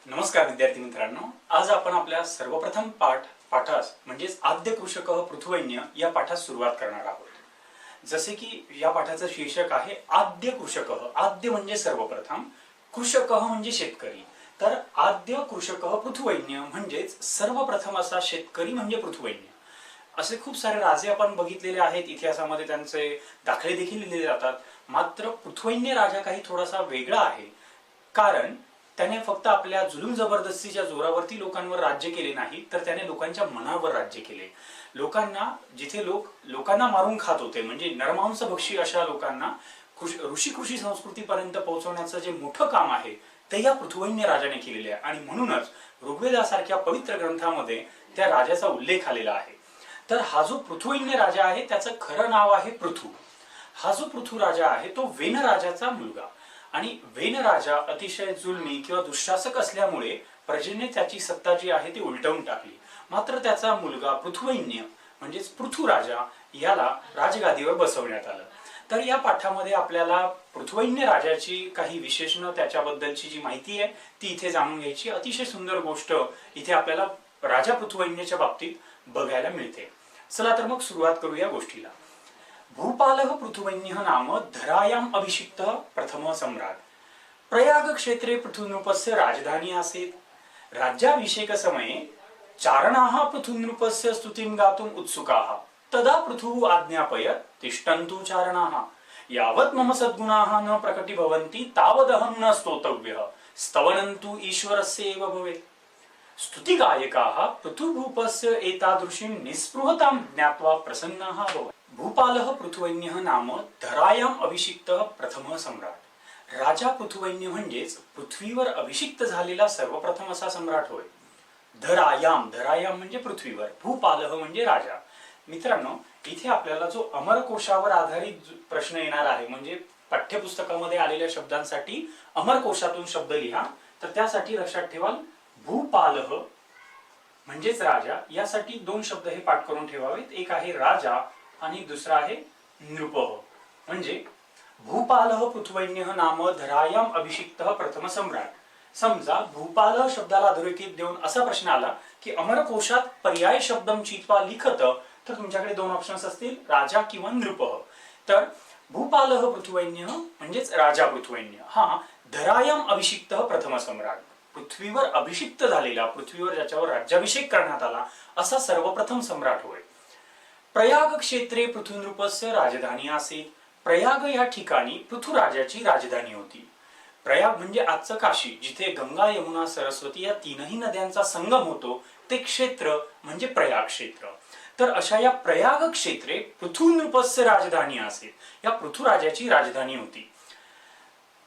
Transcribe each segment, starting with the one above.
नमस्कार विद्यार्थी मित्रांनो, आज आपण आपल्या सर्वप्रथम पाठास म्हणजेच आद्य कृषकः पृथुवैन्य या पाठास सुरुवात करणार आहोत। जसे की या पाठाचं शीर्षक आहे आद्य कृषकः। आद्य म्हणजे सर्वप्रथम, कृषकः म्हणजे शेतकरी। तर आद्य कृषकः पृथुवैन्य म्हणजेच सर्वप्रथम असा शेतकरी म्हणजे पृथुवैन्य। असे खूप सारे राजे आपण बघितलेले आहेत, इतिहासामध्ये त्यांचे दाखले देखील लिहिले जातात। मात्र पृथुवैन्य राजा काही थोडासा वेगळा आहे, कारण त्याने फक्त आपल्या जुलूम जबरदस्तीच्या जोरावरती लोकांवर राज्य केले नाही, तर त्याने लोकांच्या मनावर राज्य केले। जिथे लोकांना मारून खात होते, म्हणजे नरमांसभक्षी अशा लोकांना ऋषी संस्कृतीपर्यंत पोहोचवण्याचं जे मोठं काम आहे ते या पृथुवैन्य राजाने केलेले आहे। आणि म्हणूनच ऋग्वेदासारख्या पवित्र ग्रंथामध्ये त्या राजाचा उल्लेख आलेला आहे। तर हा जो पृथुवैन्य राजा आहे त्याचं खरं नाव आहे पृथु। हा जो पृथु राजा आहे तो वेन राजाचा मुलगा, आणि वेन राजा अतिशय जुलमी किंवा दुःशासक असल्यामुळे प्रजेने त्याची सत्ता जी आहे ती उलटवून टाकली। मात्र त्याचा मुलगा पृथुवैन्य म्हणजेच पृथु राजा याला राजगादीवर बसवण्यात आलं। तर या पाठामध्ये आपल्याला पृथुवैन्य राजाची काही विशेषणं, त्याच्याबद्दलची जी माहिती आहे ती इथे जाणून घ्यायची। अतिशय सुंदर गोष्ट इथे आपल्याला राजा पृथुवैन्याच्या बाबतीत बघायला मिळते। चला तर मग सुरुवात करूया गोष्टीला। भूपालः पृथुवैन्यः नाम धरायाम् अभिषिक्तः प्रथमः सम्राट। प्रयाग क्षेत्रे पृथुनृपस्य राजधानी आसीत्। राज्याभिषेक समये चारणाः पृथुनृपस्य स्तुतिं गातुम् उत्सुकाः। तदा पृथुः आज्ञापयत्, तिष्ठन्तु चारणाः, यावत् मम सद्गुणाः न प्रकटीभवन्ति तावदहं न स्तोतव्यः, स्तवनं तु ईश्वरस्य एव भवेत्। स्तुतिगायकाः पृथुभूपस्य एतादृशीं निःस्पृहतां ज्ञात्वा प्रसन्नाः अभवन्। भूपालः पृथुवैन्यः नाम धरायाम् अभिषिक्तः प्रथमः सम्राट। राजा पृथुवैन्य म्हणजेच पृथ्वीवर अभिषिक्त झालेला सर्वप्रथम असा सम्राट होय। धरायाम म्हणजे पृथ्वीवर, भूपालः म्हणजे राजा। मित्रांनो, इथे आपल्याला जो अमरकोशावर आधारित प्रश्न येणार आहे, म्हणजे पाठ्यपुस्तकामध्ये आलेल्या शब्दांसाठी अमरकोशातून शब्द लिहा, तर त्यासाठी लक्षात ठेवाल भूपालः म्हणजेच राजा, यासाठी दोन शब्द हे पाठ करून ठेवावेत। एक आहे राजा आणि दुसरा आहे नृपः। म्हणजे भूपालः पृथुवैन्यः नाम धरायाम् अभिषिक्तः प्रथम सम्राट। समजा भूपालः शब्दाला अधोरेखित देऊन असा प्रश्न आला की अमरकोशात पर्याय शब्दम चित्वा लिखत, तर तुमच्याकडे दोन ऑप्शन्स असतील, राजा किंवा नृपः। तर भूपालः पृथुवैन्यः म्हणजेच राजा पृथुवैन्य हा धरायाम् अभिषिक्तः प्रथम सम्राट, पृथ्वीवर अभिषिक्त झालेला, पृथ्वीवर ज्याच्यावर राज्याभिषेक करण्यात आला असा सर्वप्रथम सम्राट होय। प्रयाग क्षेत्रे पृथुनृपस्य राजधानी आसीत्। प्रयाग या ठिकाणी पृथुराजाची राजधानी होती। प्रयाग म्हणजे आजचं काशी, जिथे गंगा, यमुना, सरस्वती या तीनही नद्यांचा संगम होतो, ते क्षेत्र म्हणजे प्रयाग क्षेत्र। तर अशा या प्रयाग क्षेत्रे पृथुनृपस्य राजधानी आसीत्, या पृथुराजाची राजधानी होती।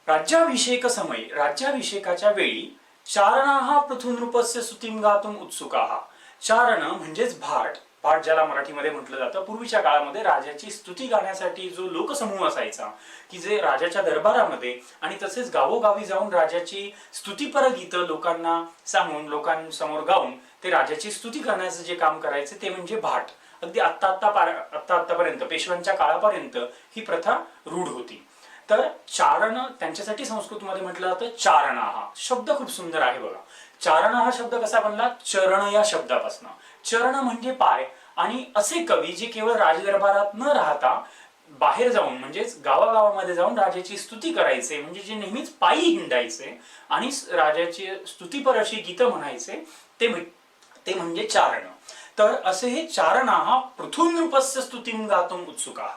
राज्याभिषेक समय, राज्याभिषेकाच्या वेळी चारणाः पृथुनृपस्य स्तुतिं गातुम् उत्सुकाः। चारण म्हणजेच भाट ज्याला मराठीमध्ये म्हटलं जातं। पूर्वीच्या काळामध्ये राजाची स्तुती गाण्यासाठी जो लोकसमूह असायचा, की जे राजाच्या दरबारामध्ये आणि तसेच गावोगावी जाऊन राजाची स्तुतीपर गीतं लोकांना सांगून, लोकांसमोर गाऊन ते राजाची स्तुती करण्याचं जे काम करायचे ते म्हणजे भाट। अगदी आत्तापर्यंत, पेशव्यांच्या काळापर्यंत ही प्रथा रूढ होती। तर चारण त्यांच्यासाठी संस्कृतमध्ये म्हटलं जातं चारणाः। शब्द खूप सुंदर आहे बघा। चारण हा शब्द कसा बनला? चरण या शब्दापासून। चरण म्हणजे पाय, आणि असे कवी जे केवळ राजदरबारात न राहता बाहेर जाऊन म्हणजेच गावागावामध्ये जाऊन राजाची स्तुती करायचे, म्हणजे जे नेहमीच पायी हिंडायचे आणि राजाची स्तुतीपर अशी गीतं म्हणायचे, ते म्हणजे चारण। तर असे हे चारणाः पृथुनृपस्य स्तुतिं गातुम् उत्सुकाः,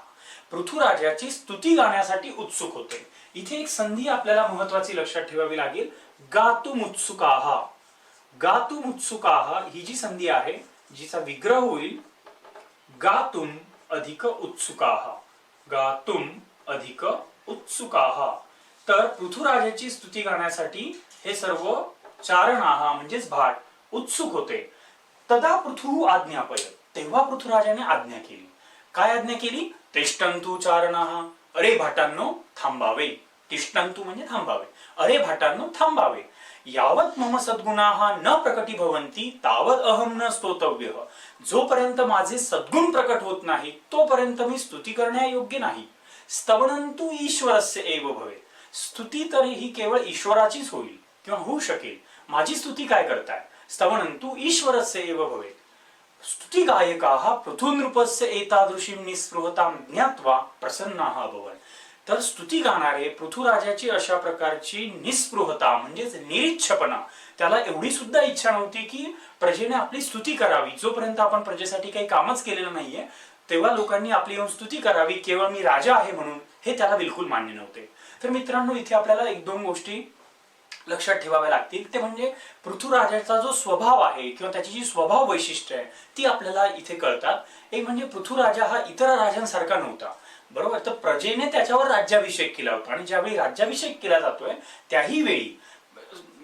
पृथुराजाची स्तुती गाण्यासाठी उत्सुक होते। इथे एक संधी आपल्याला महत्वाची लक्षात ठेवावी लागेल, गातुम् उत्सुकाः। गातुम् उत्सुकाः ही जी संधी आहे, जिचा विग्रह होईल गातुम अधिक उत्सुकाः, गातुम अधिक उत्सुकाः। तर पृथुराजाची स्तुती गाण्यासाठी हे सर्व चारणाः म्हणजेच भाट उत्सुक होते। तदा पृथुः आज्ञापयत्, तेव्हा पृथुराजाने आज्ञा केली। काय आज्ञा केली? तिष्ठन्तु चारणाः, अरे भाटांनो थांबावे। तिष्ठन्तु म्हणजे थांबावे, अरे भाटांनो थांबावे। यावत् मम सद्गुणाः न प्रकटीभवन्ति तावत् अहं न स्तोतव्यः, जोपर्यंत माझे सद्गुण प्रकट होत नाही तोपर्यंत मी स्तुती करण्यायोग्य नाही। स्तवनं तु ईश्वरस्य एव भवेत्, स्तुती तर ही केवळ ईश्वराचीच होईल, किंवा होऊ शकेल. माझी स्तुती काय करताय? स्तवनंतु ईश्वरस्य एव भवेत्. स्तुती गायकाः पृथुनृपस्य एतादृशीं निस्पृहतां ज्ञात्वा प्रसन्नाः अभवन्. तर स्तुती गाणारे पृथुराजाची अशा प्रकारची निस्पृहता म्हणजेच निरीच्छपणा, त्याला एवढी सुद्धा इच्छा नव्हती की प्रजेने आपली स्तुती करावी. जोपर्यंत आपण प्रजेसाठी काही कामच केलेलं नाहीये तेव्हा लोकांनी आपली येऊन स्तुती करावी केवळ मी राजा आहे म्हणून, हे त्याला बिलकुल मान्य नव्हते. तर मित्रांनो, इथे आपल्याला एक दोन गोष्टी लक्षात ठेवाव्या लागतील. ते म्हणजे पृथुराजाचा जो स्वभाव आहे किंवा त्याची जी स्वभाव वैशिष्ट्य आहे ती आपल्याला इथे कळतात. एक म्हणजे पृथुराजा हा इतर राजांसारखा नव्हता, बरोबर. तर प्रजेने त्याच्यावर राज्याभिषेक केला होता आणि ज्यावेळी राज्याभिषेक केला जातोय त्याही वेळी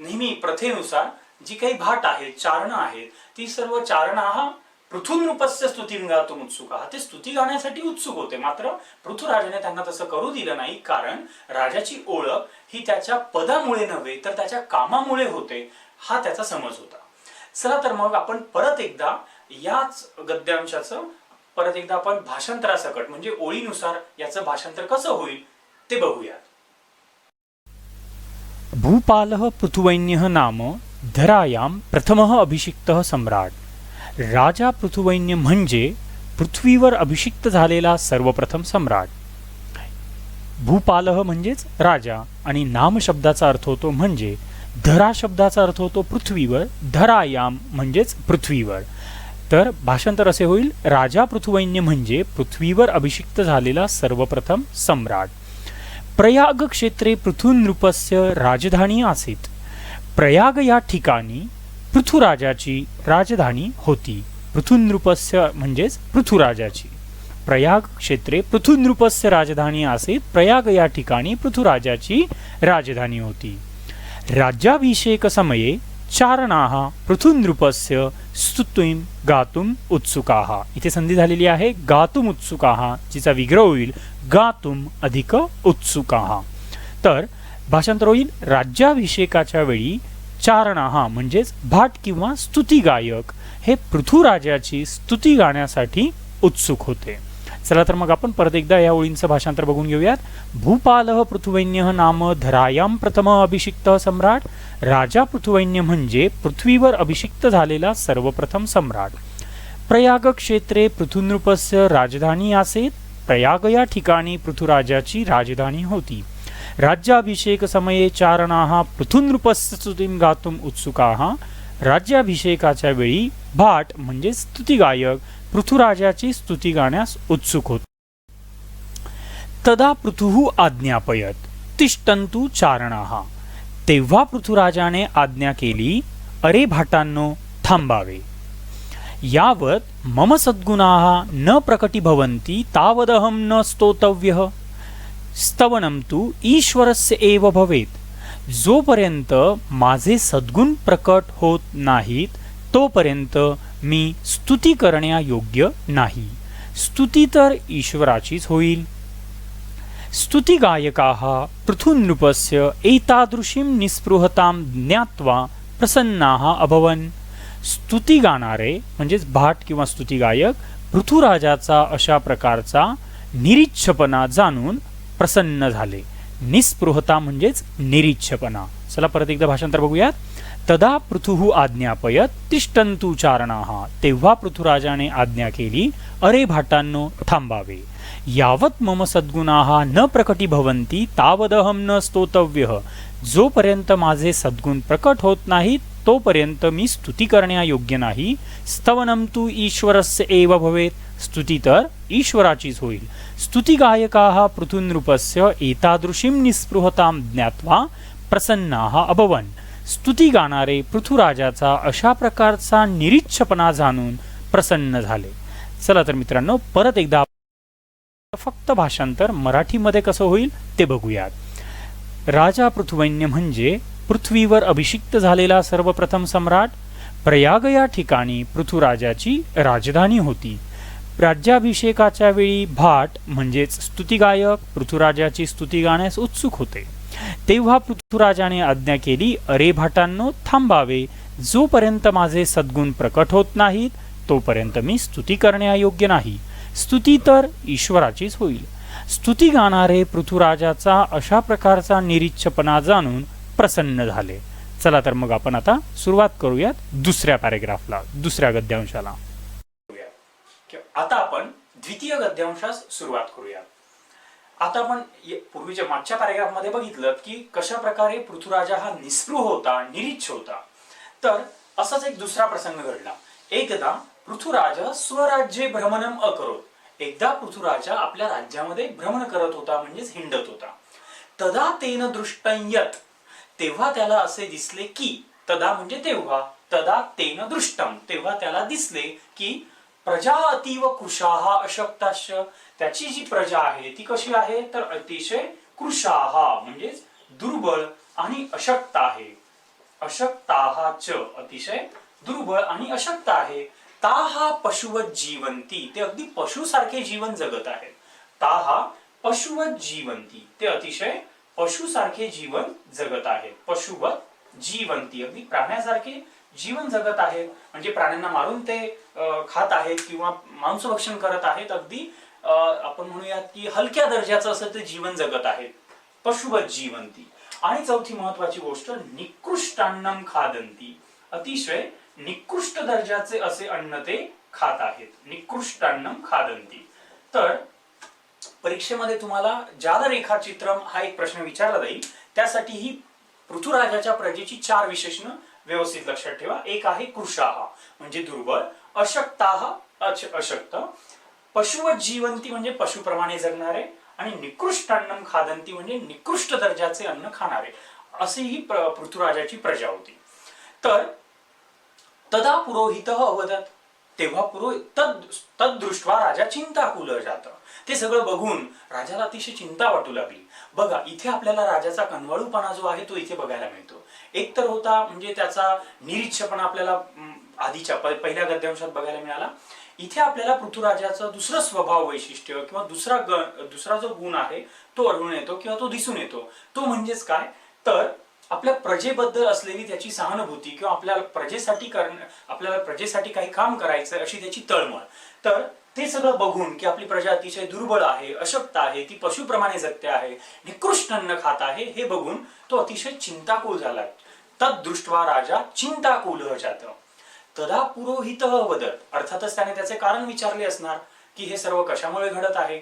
नेहमी प्रथेनुसार जी काही भाट आहेत, चारणं आहेत, ती सर्व चारणा हा पृथुनृपस्य स्तुतीं गातुम उत्सुकाः, ते स्तुती गाण्यासाठी उत्सुक होते. मात्र पृथुराजाने त्यांना तसं करू दिलं नाही, कारण राजाची ओळख ही त्याच्या पदामुळे नव्हे तर त्याच्या कामामुळे होते, हा त्याचा समज होता. चला तर मग आपण परत एकदा याच गद्यांशाचं परत एकदा आपण भाषांतरासकट म्हणजे ओळीनुसार याचं भाषांतर कसं होईल ते बघूया. भूपालः पृथुवैन्यः नाम धरायां प्रथमः अभिषिक्तः सम्राट. राजा पृथुवैन्य म्हणजे पृथ्वीवर अभिषिक्त झालेला सर्वप्रथम सम्राट. भूपालः म्हणजेच राजा आणि नाम शब्दाचा अर्थ होतो म्हणजे धरा शब्दाचा अर्थ होतो पृथ्वीवर, धरायाम म्हणजेच पृथ्वीवर. तर भाषांतर असे होईल, राजा पृथुवैन्य म्हणजे पृथ्वीवर अभिषिक्त झालेला सर्वप्रथम सम्राट. प्रयाग क्षेत्रे पृथुनृपस्य राजधानी आसीत. प्रयाग या ठिकाणी पृथुराजाची राजधानी होती. पृथुनृपस्य म्हणजेच पृथुराजाची. प्रयाग क्षेत्रे पृथुनृपस्य राजधानी आसीत. प्रयाग या ठिकाणी पृथुराजाची राजधानी होती. राज्याभिषेक समये चारणाः पृथुनृपस्य स्तुतीं गातुम उत्सुकाः. इथे संधी झालेली आहे गातुम उत्सुकाः, जिचा विग्रह होईल गातुम अधिक उत्सुकाः. तर भाषांतर होईल, राज्याभिषेकाच्या वेळी चारणाः म्हणजेच भाट किंवा स्तुती गायक हे पृथुराजाची स्तुती गाण्यासाठी उत्सुक होते. चला तर मग आपण परत एकदा या ओळींचं भाषांतर बघून घेऊयात. भूपालः पृथुवैन्यः नाम धरायां प्रथमः अभिषिक्तः सम्राट. राजा पृथुवैन्य म्हणजे पृथ्वीवर अभिषिक्त झालेला सर्वप्रथम सम्राट. प्रयाग क्षेत्रे पृथुनृपस्य राजधानी आसीत. प्रयाग या ठिकाणी पृथुराजाची राजधानी होती. राज्याभिषेक समये चारणाः पृथुनृपस्य स्तुतीं गातुम उत्सुकाः. राज्याभिषेकाच्या वेळी भाट म्हणजे स्तुतिगायक पृथुराजाची स्तुती गाण्यास उत्सुक होते. तदा पृथुः आज्ञापयत तिष्ठन्तु चारणाः. तेव्हा पृथुराजाने आज्ञा केली, अरे भाटांनो थांबावे. यावत मम सद्गुणाः न प्रकटीभवन्ति तावदहं न स्तोतव्यः. स्तवनं तु ईश्वरस्य एव भवेत्. जोपर्यंत माझे सद्गुण प्रकट होत नाहीत तोपर्यंत मी स्तुती करण्यायोग्य नाही. स्तुती तर ईश्वराचीच होईल. स्तुतिगायकाः पृथुनृपस्य एतादृशीं निस्पृहतां ज्ञात्वा प्रसन्नाः अभवन्. स्तुती गाणारे म्हणजेच भाट किंवा स्तुतिगायक पृथुराजाचा अशा प्रकारचा निरीच्छपणा जाणून प्रसन्न झाले. निस्पृहता म्हणजेच निरीच्छपणा. चला परत एकदा भाषांतर बघूयात. तदा पृथुः आज्ञापयत तिष्ठन्तु चारणाः. तेव्हा पृथुराजाने आज्ञा केली, अरे भाटांनो थांबावे. यावत मम सद्गुणाः न प्रकटीभवन्ति तावदहं न स्तोतव्यः. जोपर्यंत माझे सद्गुण प्रकट होत नाहीत तोपर्यंत मी स्तुती करण्यायोग्य नाही. स्तवनं तु ईश्वरस्य एव भवेत्. स्तुती तर ईश्वराचीच होईल. स्तुतिगायकाः पृथुनृपस्य एतादृशीं निस्पृहतां ज्ञात्वा प्रसन्नाः अभवन्. स्तुती गाणारे पृथुराजाचा अशा प्रकारचा निरीच्छपणा जाणून प्रसन्न झाले. चला तर मित्रांनो, परत एकदा फक्त भाषांतर मराठीमध्ये कसं होईल ते बघूयात. राजा पृथुवैन्य म्हणजे पृथ्वीवर अभिषिक्त झालेला सर्वप्रथम सम्राट. प्रयाग या ठिकाणी पृथुराजाची राजधानी होती. राज्याभिषेकाच्या वेळी भाट म्हणजेच स्तुतिगायक पृथुराजाची स्तुती गाण्यास उत्सुक होते. तेव्हा पृथुराजाने आज्ञा केली, अरे भाटांनो थांबावे. जोपर्यंत माझे सद्गुण प्रकट होत नाहीत तोपर्यंत मी स्तुती करण्यायोग्य नाही. स्तुती तर ईश्वराचीच होईल. स्तुती गाणारे पृथुराजाचा अशा प्रकारचा निरीच्छपणा जाणून प्रसन्न झाले. चला तर मग आपण आता सुरुवात करूयात दुसऱ्या पॅरेग्राफला, दुसऱ्या गद्यांशाला. आता आपण द्वितीय गद्यांशास सुरुवात करूया. आता आपण पूर्वीच्या मागच्या पॅरेग्राफ मध्ये बघितलं की कशा प्रकारे पृथ्वीराजा हा निस्पृह होता, निरीच्छ होता. तर असाच एक दुसरा प्रसंग घडला. एकदा पृथ्वीराज स्वराज्ये भ्रमणम अकरोत. एकदा पृथ्वीराजा आपल्या राज्यामध्ये भ्रमण करत होता, म्हणजेच हिंडत होता. तदा तेन दृष्टं यत्. तेव्हा त्याला असे दिसले की, तदा म्हणजे तेव्हा, तदा तेन दृष्टम तेव्हा त्याला दिसले की प्रजा अतीव कृशाः अशक्ताश्च. त्याची जी प्रजा आहे ती कशी आहे तर अतिशय कृशाः म्हणजेच दुर्बळ आणि अशक्त आहे. अशक्ताः च अतिशय दुर्बळ आणि अशक्त आहे. ताहा पशुवत जीवंती ते अगदी पशुसारखे जीवन जगत आहेत. ताहा पशुवत जीवंती ते अतिशय पशुसारखे जीवन जगत आहेत. पशुवत जीवंती अगदी प्राण्यासारखे जीवन जगत आहेत, म्हणजे प्राण्यांना मारून ते खात आहेत किंवा मांसभक्षण करत आहेत. अगदी आपण म्हणूयात की हलक्या दर्जाचं असं ते जीवन जगत आहेत, पशुवत जीवंती. आणि चौथी महत्वाची गोष्ट, निकृष्टान्नम खादंती. अतिशय निकृष्ट दर्जाचे असे अन्न ते खात आहेत. निकृष्टान्नम खादंती. तर परीक्षेमध्ये तुम्हाला जाल रेखाचित्रम हा एक प्रश्न विचारला जाईल. त्यासाठी ही पृथ्वीराजाच्या प्रजेची 4 विशेषण व्यवस्थित लक्षात ठेवा. एक आहे कृशाः म्हणजे दुर्बळ, अशक्ताः अशक्त, पशुवत जीवंती म्हणजे पशुप्रमाणे जगणारे, आणि निकृष्टान्नम खादंती म्हणजे निकृष्ट दर्जाचे अन्न खाणारे, अशी ही पृथ्वीराजाची प्रजा होती. तर तदा पुरोहितः अवदत्. तेव्हा तद्दृष्ट्वा राजा चिंताकुल जात. ते सगळं बघून राजाला अतिशय चिंता वाटू लागली. बघा, इथे आपल्याला राजाचा कनवाळूपणा जो आहे तो इथे बघायला मिळतो. एक तर होता म्हणजे त्याचा निरीच्छपणा आपल्याला आधीच्या पहिल्या गद्यांशात बघायला मिळाला. इथे आपल्याला पृथ्वीराजाचं दुसरं स्वभाव वैशिष्ट्य किंवा दुसरा जो गुण आहे तो आढळून येतो किंवा तो दिसून येतो. तो म्हणजेच काय तर आपल्या प्रजेबद्दल असलेली त्याची सहानुभूती किंवा आपल्याला प्रजेसाठी काही काम करायचं अशी त्याची तळमळ. तर ते सगळं बघून की आपली प्रजा अतिशय दुर्बळ आहे, अशक्त आहे, ती पशुप्रमाणे जगते आहे, निकृष्ट अन्न खात आहे, हे बघून तो अतिशय चिंताकुल झाला. तद्दृष्ट्वा राजा चिंताकुलः जात. तदा पुरोहितः वदत्. अर्थातच त्याने त्याचे कारण विचारले असणार की हे सर्व कशामुळे घडत आहे.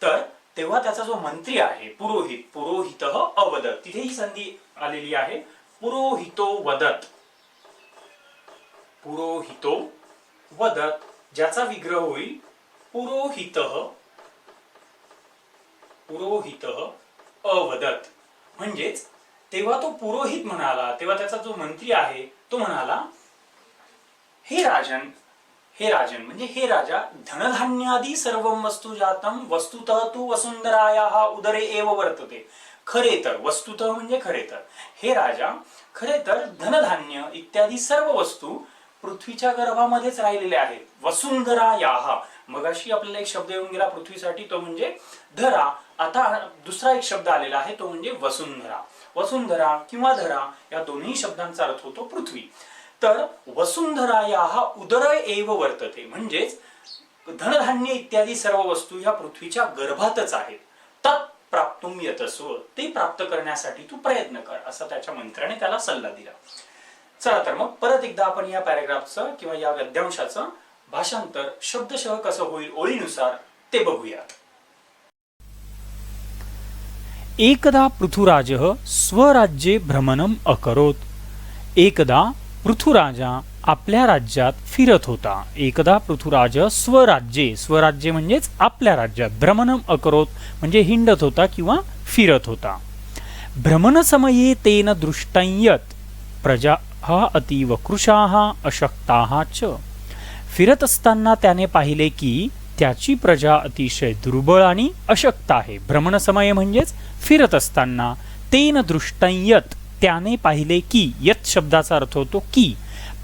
तर तेव्हा त्याचा जो मंत्री आहे पुरोहितः अवदत्, तिथे ही संधी आलेली आहे. पुरोहितो वदत्. पुरोहितो वदत् ज्याचा विग्रह होईल पुरोहितः अवदत्. म्हणजेच तेव्हा तो पुरोहित म्हणाला, तेव्हा त्याचा जो मंत्री आहे तो म्हणाला, हे राजन म्हणजे हे राजा, धनधान्यादी सर्व वस्तु जातम वस्तुतः तु वसुंधरायाः उदरे एव वर्तते. खरे तर, वस्तुतः म्हणजे खरे तर, हे राजा खरे तर धनधान्य इत्यादी सर्व वस्तू पृथ्वीच्या गर्भामध्येच राहिलेल्या आहेत. वसुंधरायाः, मगाशी आपल्याला एक शब्द येऊन गेला पृथ्वीसाठी, तो म्हणजे धरा. आता दुसरा एक शब्द आलेला आहे तो म्हणजे वसुंधरा. वसुंधरा किंवा धरा या दोन्ही शब्दांचा अर्थ होतो पृथ्वी. तर वसुंधरायाः उदर एव वर्तते म्हणजेच धनधान्य इत्यादी सर्व वस्तू ह्या पृथ्वीच्या गर्भातच आहेत. तत् प्राप्तुम यतस्व, ते प्राप्त करण्यासाठी तू प्रयत्न कर, असा त्याच्या मंत्र्याने त्याला सल्ला दिला. चला तर मग परत एकदा आपण या पॅरेग्राफचं किंवा या गद्यांशाचं भाषांतर शब्दशः कसं होईल ओळीनुसार ते बघूयात. एकदा पृथुराजः स्वराज्ये भ्रमणम अकरोत. एकदा पृथुराजा आपल्या राज्यात फिरत होता. एकदा पृथुराज स्वराज्ये म्हणजेच आपल्या राज्यात, भ्रमणम अकरोत म्हणजे हिंडत होता किंवा फिरत होता. भ्रमण समये तेन दृष्टं यत् प्रजाः अतीव कृशाः अशक्ताः च. फिरत असताना त्याने पाहिले की त्याची प्रजा अतिशय दुर्बळ आणि अशक्त आहे. भ्रमण समय म्हणजेच फिरत असताना. तेन दृष्टं यत् त्याने पाहिले की, यत् शब्दाचा अर्थ होतो की.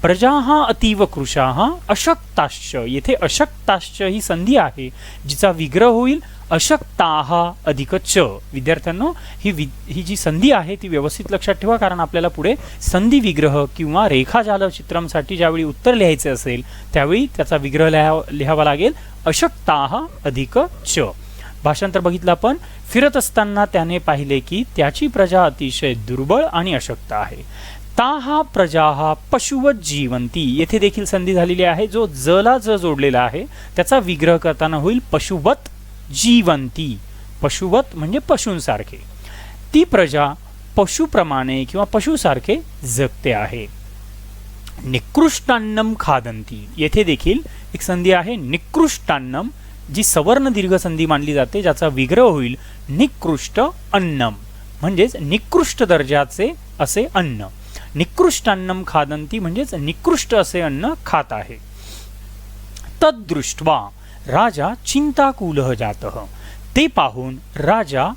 प्रजाः अतीव कृशाः अशक्ताश्च, येथे अशक्ताश्च ही संधी आहे जिचा विग्रह होईल अशक्ताः अधिक च. विद्यार्थ्यांनो, ही जी संधी आहे ती व्यवस्थित लक्षात ठेवा, कारण आपल्याला पुढे संधी विग्रह किंवा रेखाजाल चित्रमसाठी ज्यावेळी उत्तर लिहायचे असेल त्यावेळी त्याचा विग्रह लिहावा लागेल अशक्ताः अधिक च. भाषांतर बघितलं आपण. फिरत असताना त्याने पाहिले की त्याची प्रजा अतिशय दुर्बळ आणि अशक्त आहे. ताहा प्रजाहा पशुवत जीवंती. येथे देखील संधी झालेली आहे. जो जला ज जोडलेला आहे त्याचा विग्रह करताना होईल पशुवत जीवंती. पशुवत म्हणजे पशूंसारखे. ती प्रजा पशुप्रमाणे किंवा पशुसारखे जगते आहे. निकृष्टान्नम खादंती. येथे देखील एक संधी आहे निकृष्टान्नम, जी सवर्ण दीर्घ संधी मानली जाते, ज्याचा विग्रह होईल निकृष्ट अन्नम, म्हणजेच निकृष्ट दर्जाचे असे अन्न. निकृष्टान्नम खादंती म्हणजेच निकृष्ट असे अन्न खात आहे. तद्दृष्ट्वा राजा चिंताकुलः जातः. ते पाहून राजा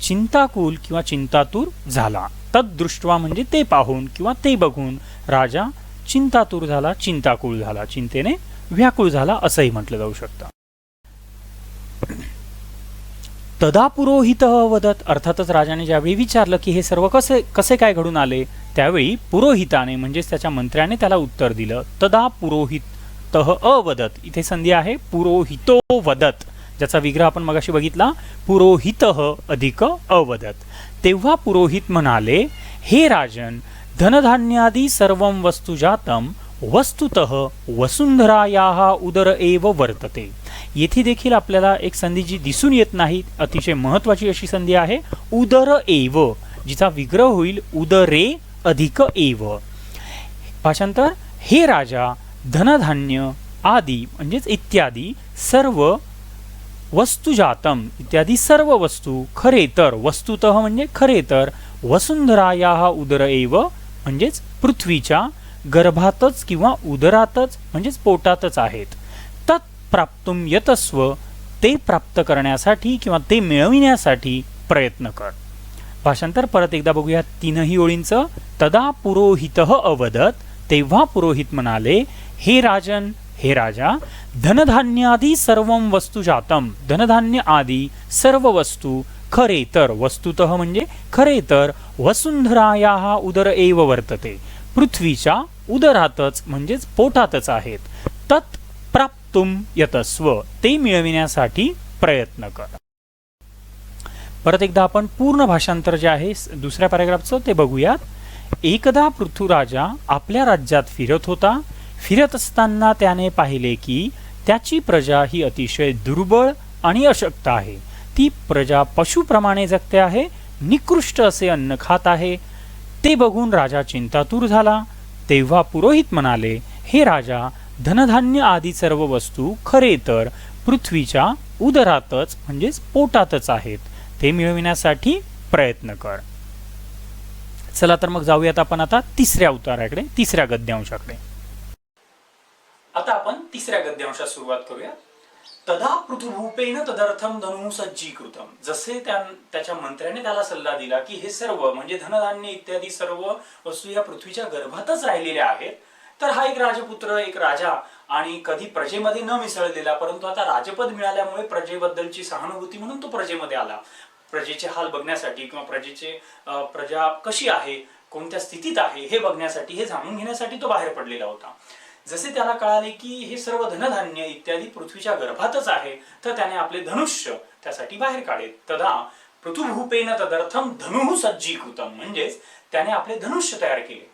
चिंताकुल किंवा चिंतातूर झाला. तद्दृष्ट्वा म्हणजे ते पाहून किंवा ते बघून राजा चिंतातूर झाला, चिंताकुल झाला, चिंतेने व्याकुळ झाला असंही म्हटलं जाऊ शकतं. तदा पुरोहितः वदत. अर्थातच राजाने ज्यावेळी विचारलं की हे सर्व कसे काय घडून आले, त्यावेळी पुरोहिताने म्हणजेच त्याच्या मंत्र्याने त्याला उत्तर दिलं. तदा पुरोहितः अवदत. इथे संधी आहे पुरोहितो वदत, ज्याचा विग्रह आपण मगाशी बघितला पुरोहितः अधिक अवदत. तेव्हा पुरोहित म्हणाले, हे राजन, धनधान्यादी सर्वं वस्तुजातं वस्तुतः वसुंधरायाः उदर एव वर्तते. येथे देखील आपल्याला एक संधी जी दिसून येत नाही, अतिशय महत्वाची अशी संधी आहे उदर एव, जिचा विग्रह होईल उदरे अधिक एव. भाषांतर, हे राजा, धनधान्य आदी म्हणजेच इत्यादी सर्व वस्तुजातम इत्यादी सर्व वस्तू खरे तर, वस्तुतः म्हणजे खरे तर, वसुंधरायाः उदर एव म्हणजेच पृथ्वीच्या गर्भातच किंवा उदरातच म्हणजेच पोटातच आहेत. तत् प्राप्तुम यतस्व. ते प्राप्त करण्यासाठी किंवा ते मिळविण्यासाठी प्रयत्न कर. भाषांतर परत एकदा बघूया तीनही ओळींचं. तदा पुरोहितः अवदत. तेव्हा पुरोहित म्हणाले, हे राजन, हे राजा, धनधान्यादी सर्वं वस्तुजातम. धनधान्य आदी सर्व वस्तू खरे तर, वस्तुतः म्हणजे खरे तर, वसुंधरायाः उदर एव वर्तते. पृथ्वीच्या उदरातच म्हणजेच पोटातच आहेत. तत् प्राप्तुम यतस्व. ते मिळविण्यासाठी प्रयत्न कर. परत एकदा आपण पूर्ण भाषांतर जे आहे दुसऱ्या पॅराग्राफचं ते बघूयात. एकदा पृथ्वीराजा आपल्या राज्यात फिरत होता. फिरत असताना त्याने पाहिले की त्याची प्रजा ही अतिशय दुर्बळ आणि अशक्त आहे. ती प्रजा पशुप्रमाणे जगते आहे, निकृष्ट असे अन्न खात आहे. ते बघून राजा चिंतातूर झाला. तेव्हा पुरोहित म्हणाले, हे राजा, धनधान्य आदी सर्व वस्तू खरे तर पृथ्वीच्या उदरातच म्हणजेच पोटातच आहेत. ते मिळविण्यासाठी प्रयत्न कर. चला तर मग जाऊयात आपण आता तिसऱ्या उताराकडे, तिसऱ्या गद्यांशाकडे. आता आपण तिसऱ्या गद्यांशात सुरुवात करूया. तदा पृथुभूपेन तदर्थम धनु सज्जीकृतम. जसे त्याच्या मंत्र्याने त्याला सल्ला दिला की हे सर्व म्हणजे धनधान्य इत्यादी सर्व वस्तू या पृथ्वीच्या गर्भातच राहिलेल्या आहेत, तर हा एक राजपुत्र, एक राजा आणि कधी प्रजेमध्ये न मिसळलेला, परंतु आता राजपद मिळाल्यामुळे प्रजेबद्दलची सहानुभूती म्हणून तो प्रजेमध्ये आला. प्रजेचे हाल बघण्यासाठी किंवा प्रजा कशी आहे, कोणत्या स्थितीत आहे हे बघण्यासाठी, हे जाणून घेण्यासाठी तो बाहेर पडलेला होता. जसे त्याला कळाले की हे सर्व धनधान्य इत्यादी पृथ्वीच्या गर्भातच आहे, तर त्याने आपले धनुष्य त्यासाठी बाहेर काढले. तदा पृथुभूपेन तदर्थम धनुः सज्जीकृतम. म्हणजेच त्याने आपले धनुष्य तयार केले.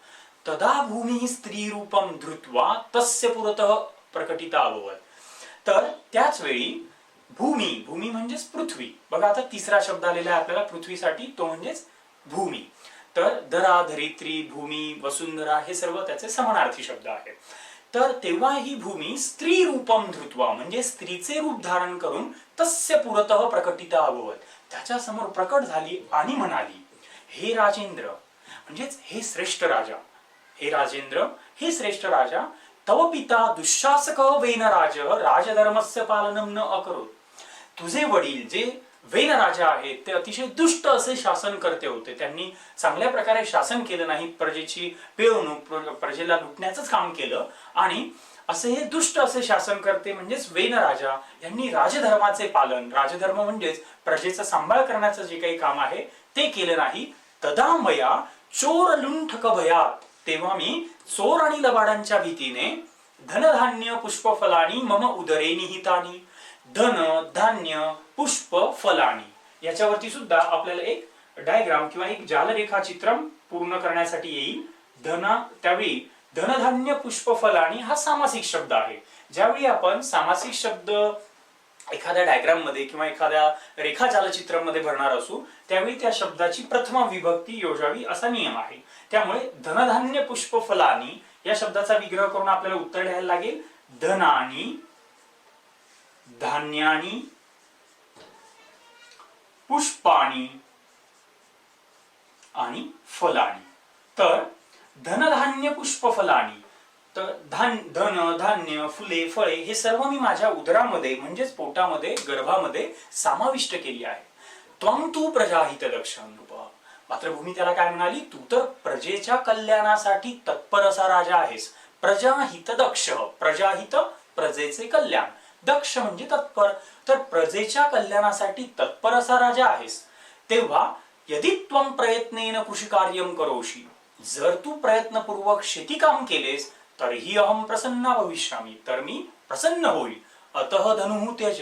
तदा भूमी स्त्री रूपम धृत्वा तस्य पुरतः प्रकटिता अभवत. तर त्याच वेळी भूमी म्हणजेच पृथ्वी. बघा आता तिसरा शब्द आलेला आहे आपल्याला पृथ्वीसाठी, तो म्हणजेच भूमी. तर धरा, धरित्री, भूमी, वसुंधरा हे सर्व त्याचे समानार्थी शब्द आहेत. तर तेव्हा ही भूमी स्त्री रूपम धृत्वा म्हणजे स्त्रीचे रूप धारण करून तस्य पुरतः प्रकटिता अभवत, त्याच्या समोर प्रकट झाली आणि म्हणाली, हे राजेंद्र म्हणजेच हे श्रेष्ठ राजा, हे राजेंद्र, हे श्रेष्ठ राजा, तव पिता दुःशासकः वेनराज राजधर्मस्य पालनं न अकरोत्. तुझे वडील जे वेन राजा आहेत ते अतिशय दुष्ट असे शासन करते होते. त्यांनी चांगल्या प्रकारे शासन केलं नाही, प्रजेची पिळवणूक, प्रजेला लुटण्याचंच काम केलं. आणि असे हे दुष्ट असे शासन करते म्हणजेच वेन राजा यांनी राजधर्माचे पालन, राजधर्म म्हणजेच प्रजेचा सांभाळ करण्याचं जे काही काम आहे ते केलं नाही. तदा मया चोर लुंठक भयात. तेव्हा मी चोर आणि लबाडांच्या भीतीने धनधान्य पुष्पफलानी मम उदरे निहितानी. धन, धान्य, पुष्प, फलानी याच्यावरती सुद्धा आपल्याला एक डायग्राम किंवा एक जालरेखा चित्र पूर्ण करण्यासाठी येईल. त्यावेळी धनधान्य पुष्पफलानी हा सामासिक शब्द आहे. ज्यावेळी आपण सामासिक शब्द एखाद्या डायग्राम मध्ये किंवा एखाद्या रेखा चालचित्रामध्ये भरणार असू त्यावेळी त्या शब्दाची प्रथम विभक्ती योजावी असा नियम आहे. त्यामुळे धनधान्य पुष्पफलानी या शब्दाचा विग्रह करून आपल्याला उत्तर द्यायला लागेल धनानी, धान्यानी, पुष्पाणी आणि फलानी. तर धनधान्य पुष्पफलानी, तर धन धान्य फुले फळे हे सर्व मी माझ्या उदरामध्ये म्हणजेच पोटामध्ये गर्भामध्ये समाविष्ट केली आहे. त्वं तू प्रजाहित दक्ष नृप. मातृभूमी त्याला काय म्हणाली, तू तर प्रजेच्या कल्याणासाठी तत्पर असा राजा आहेस. प्रजाहित दक्ष, प्रजाहित प्रजेचे कल्याण, दक्ष म्हणजे तत्पर, तर प्रजेच्या कल्याणासाठी तत्पर असा राजा आहेस. तेव्हा यदि त्वं प्रयत्नेन कृषी कार्यम करोषि, जर तू प्रयत्नपूर्वक शेती काम केलेस तरीही अहम प्रसन्ना भविष्यामी, तर मी प्रसन्न होईल. अतः धनुः त्यज,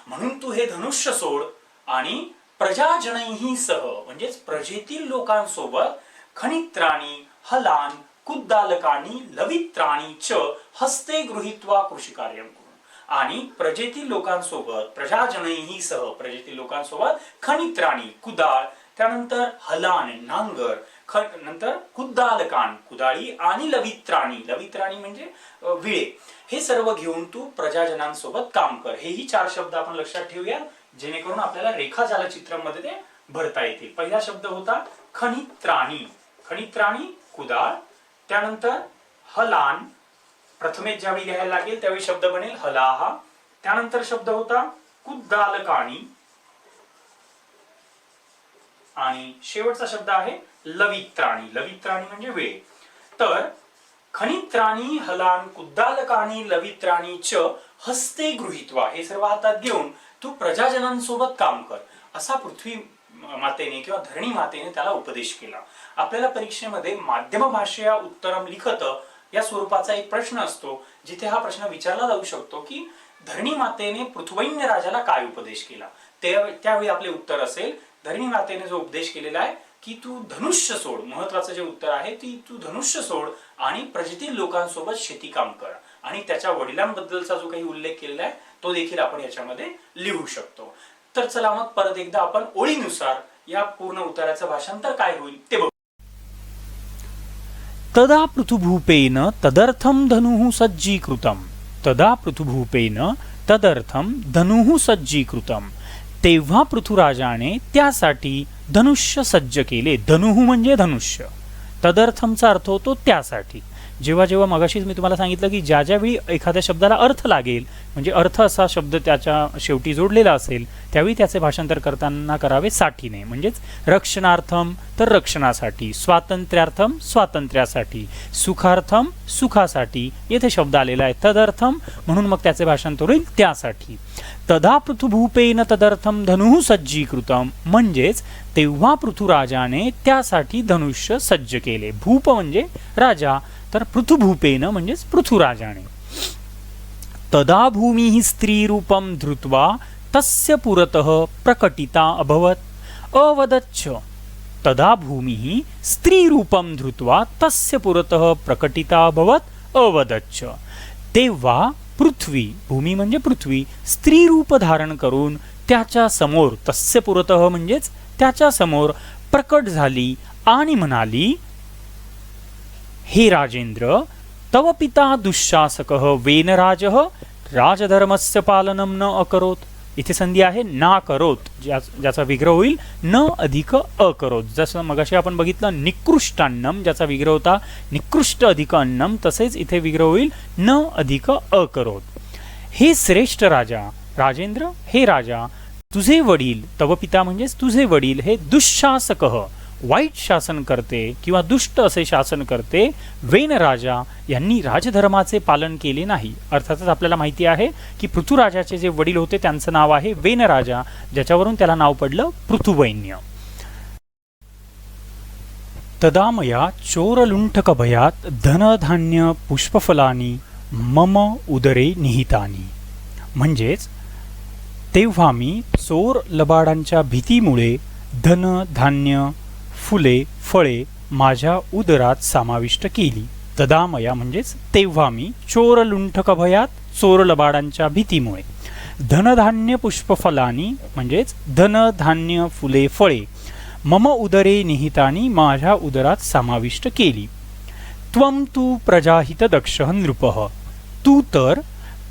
म्हणून तू हे धनुष्य सोड आणि प्रजाजनैहि सह म्हणजेच प्रजेतील लोकांसोबत खनित्राणी, हलान, कुद्दालकानी, लवित्राणी च हस्ते गृहीत्वा कृषी कार्यम करून. आणि प्रजेतील लोकांसोबत प्रजाजनैहि सह प्रजेतील लोकांसोबत खनित्राणी कुदाळ, त्यानंतर हलान नांगर, नंतर कुद्दालकान कुदाळी आणि लवित्राणी, लवित्राणी म्हणजे विळे, हे सर्व घेऊन तू प्रजाजनांसोबत काम कर. हेही 4 शब्द आपण लक्षात ठेवूया जेणेकरून आपल्याला रेखा चालचित्रामध्ये ते भरता येतील. पहिला शब्द होता खनित्राणी, खनित्राणी कुदाळ, त्यानंतर हलान, प्रथमेच ज्यावेळी लिहायला लागेल त्यावेळी शब्द बनेल हलाहा. त्यानंतर शब्द होता कुद्दालकाणी आणि शेवटचा शब्द आहे लवित्राणी, लवित्राणी म्हणजे वेळ. तर खनित्राणी, हलान, कुद्दालकानी, लवित्राणी च हस्ते गृहीत्वा, हे सर्व हातात घेऊन तू प्रजाजनांसोबत काम कर असा पृथ्वी मातेने किंवा धरणी मातेने त्याला उपदेश केला. आपल्याला परीक्षेमध्ये माध्यम भाषेया उत्तरम लिखत या स्वरूपाचा एक प्रश्न असतो जिथे हा प्रश्न विचारला जाऊ शकतो की धरणी मातेने पृथ्वैन्य राजाला काय उपदेश केला. त्यावेळी आपले उत्तर असेल धरणी मातेने जो उपदेश केलेला आहे की तू धनुष्य सोड, महत्वाचं जे उत्तर आहे ती तू धनुष्य सोड आणि प्रजेतील लोकांसोबत शेती काम कर. आणि त्याच्या वडिलांबद्दलचा जो काही उल्लेख केलेला आहे तो देखील आपण याच्यामध्ये लिहू शकतो. तर चला मग परत एकदा आपण ओळीनुसार या पूर्ण उत्तराचं भाषांतर काय होईल ते बघू. तदा पृथुभूपेन तदर्थम धनुः सज्जीकृतम, तदा पृथुभूपेन तदर्थम धनुः सज्जीकृतम. तेव्हा पृथुराजाने त्यासाठी धनुष्य सज्ज केले. धनुः म्हणजे धनुष्य, तदर्थमचा अर्थ होतो त्यासाठी. जेव्हा जेव्हा मगाशीच मी तुम्हाला सांगितलं की ज्या ज्यावेळी एखाद्या शब्दाला अर्थ लागेल म्हणजे अर्थ असा शब्द त्याच्या शेवटी जोडलेला असेल त्यावेळी त्याचे भाषांतर करताना करावे साठीने. म्हणजेच रक्षणार्थम तर रक्षणासाठी, स्वातंत्र्यार्थम स्वातंत्र्यासाठी, सुखार्थम सुखासाठी येथे शब्द आलेला आहे तदर्थम, म्हणून मग त्याचे भाषांतर होईल त्यासाठी. तदा पृथुभूपेन तदर्थम धनुः सज्जीकृतम, म्हणजेच तेव्हा पृथुराजाने त्यासाठी धनुष्य सज्ज केले. भूप म्हणजे राजा, तर पृथुभूपेन म्हणजेच पृथुराजाने. तदा भूमी स्त्री रूपम धृत्वा तस्य पुरतः प्रकटिता अभवत अवदच्च. तदा भूमी स्त्री रूपम धृत्वा तस्य पुरतः प्रकटिता अभवत अवदच्च. तेव्हा पृथ्वी, भूमी म्हणजे पृथ्वी, स्त्री रूप धारण करून त्याच्या समोर, तस्य पुरतः म्हणजेच त्याच्या समोर प्रकट झाली आणि म्हणाली, हे राजेंद्र, तव पिता दुःशासकः वेनराजः राजधर्मस्य पालनं न अकरोत. इथे संधी आहे ना करोत, ज्याचा विग्रह होईल न अधिक अकरोत. जसं मगाशी आपण बघितलं निकृष्टान्नम, ज्याचा विग्रह होता निकृष्ट अधिक अन्नम, तसेच इथे विग्रह होईल न अधिक अकरोत. हे श्रेष्ठ राजा, राजेंद्र हे राजा, तुझे वडील, तव पिता म्हणजेच तुझे वडील, हे दुःशासकः वाईट शासन करते किंवा दुष्ट असे शासन करते, वेन राजा यांनी राजधर्माचे पालन केले नाही. अर्थातच आपल्याला माहिती आहे की पृथुराजाचे जे वडील होते त्यांचं नाव आहे वेन राजा, ज्याच्यावरून त्याला नाव पडलं पृथुवैन्य. तदा मया चोरलुंठक भयात धनधान्य पुष्पफलानी मम उदरे निहितानी. म्हणजेच तेव्हा मी चोर लबाडांच्या भीतीमुळे धन धान्य फुले फळे माझ्या उदरात समाविष्ट केली. तदामया म्हणजेच तेव्हा मी चोर लुंठक भयात, चोर लबाडांच्या भीतीमुळे, धनधान्य पुष्पफलानी म्हणजेच धनधान्य फुले फळे, मम उदरे निहितानी माझ्या उदरात समाविष्ट केली. त्वं तू प्रजाहित दक्षः नृपः, तू तर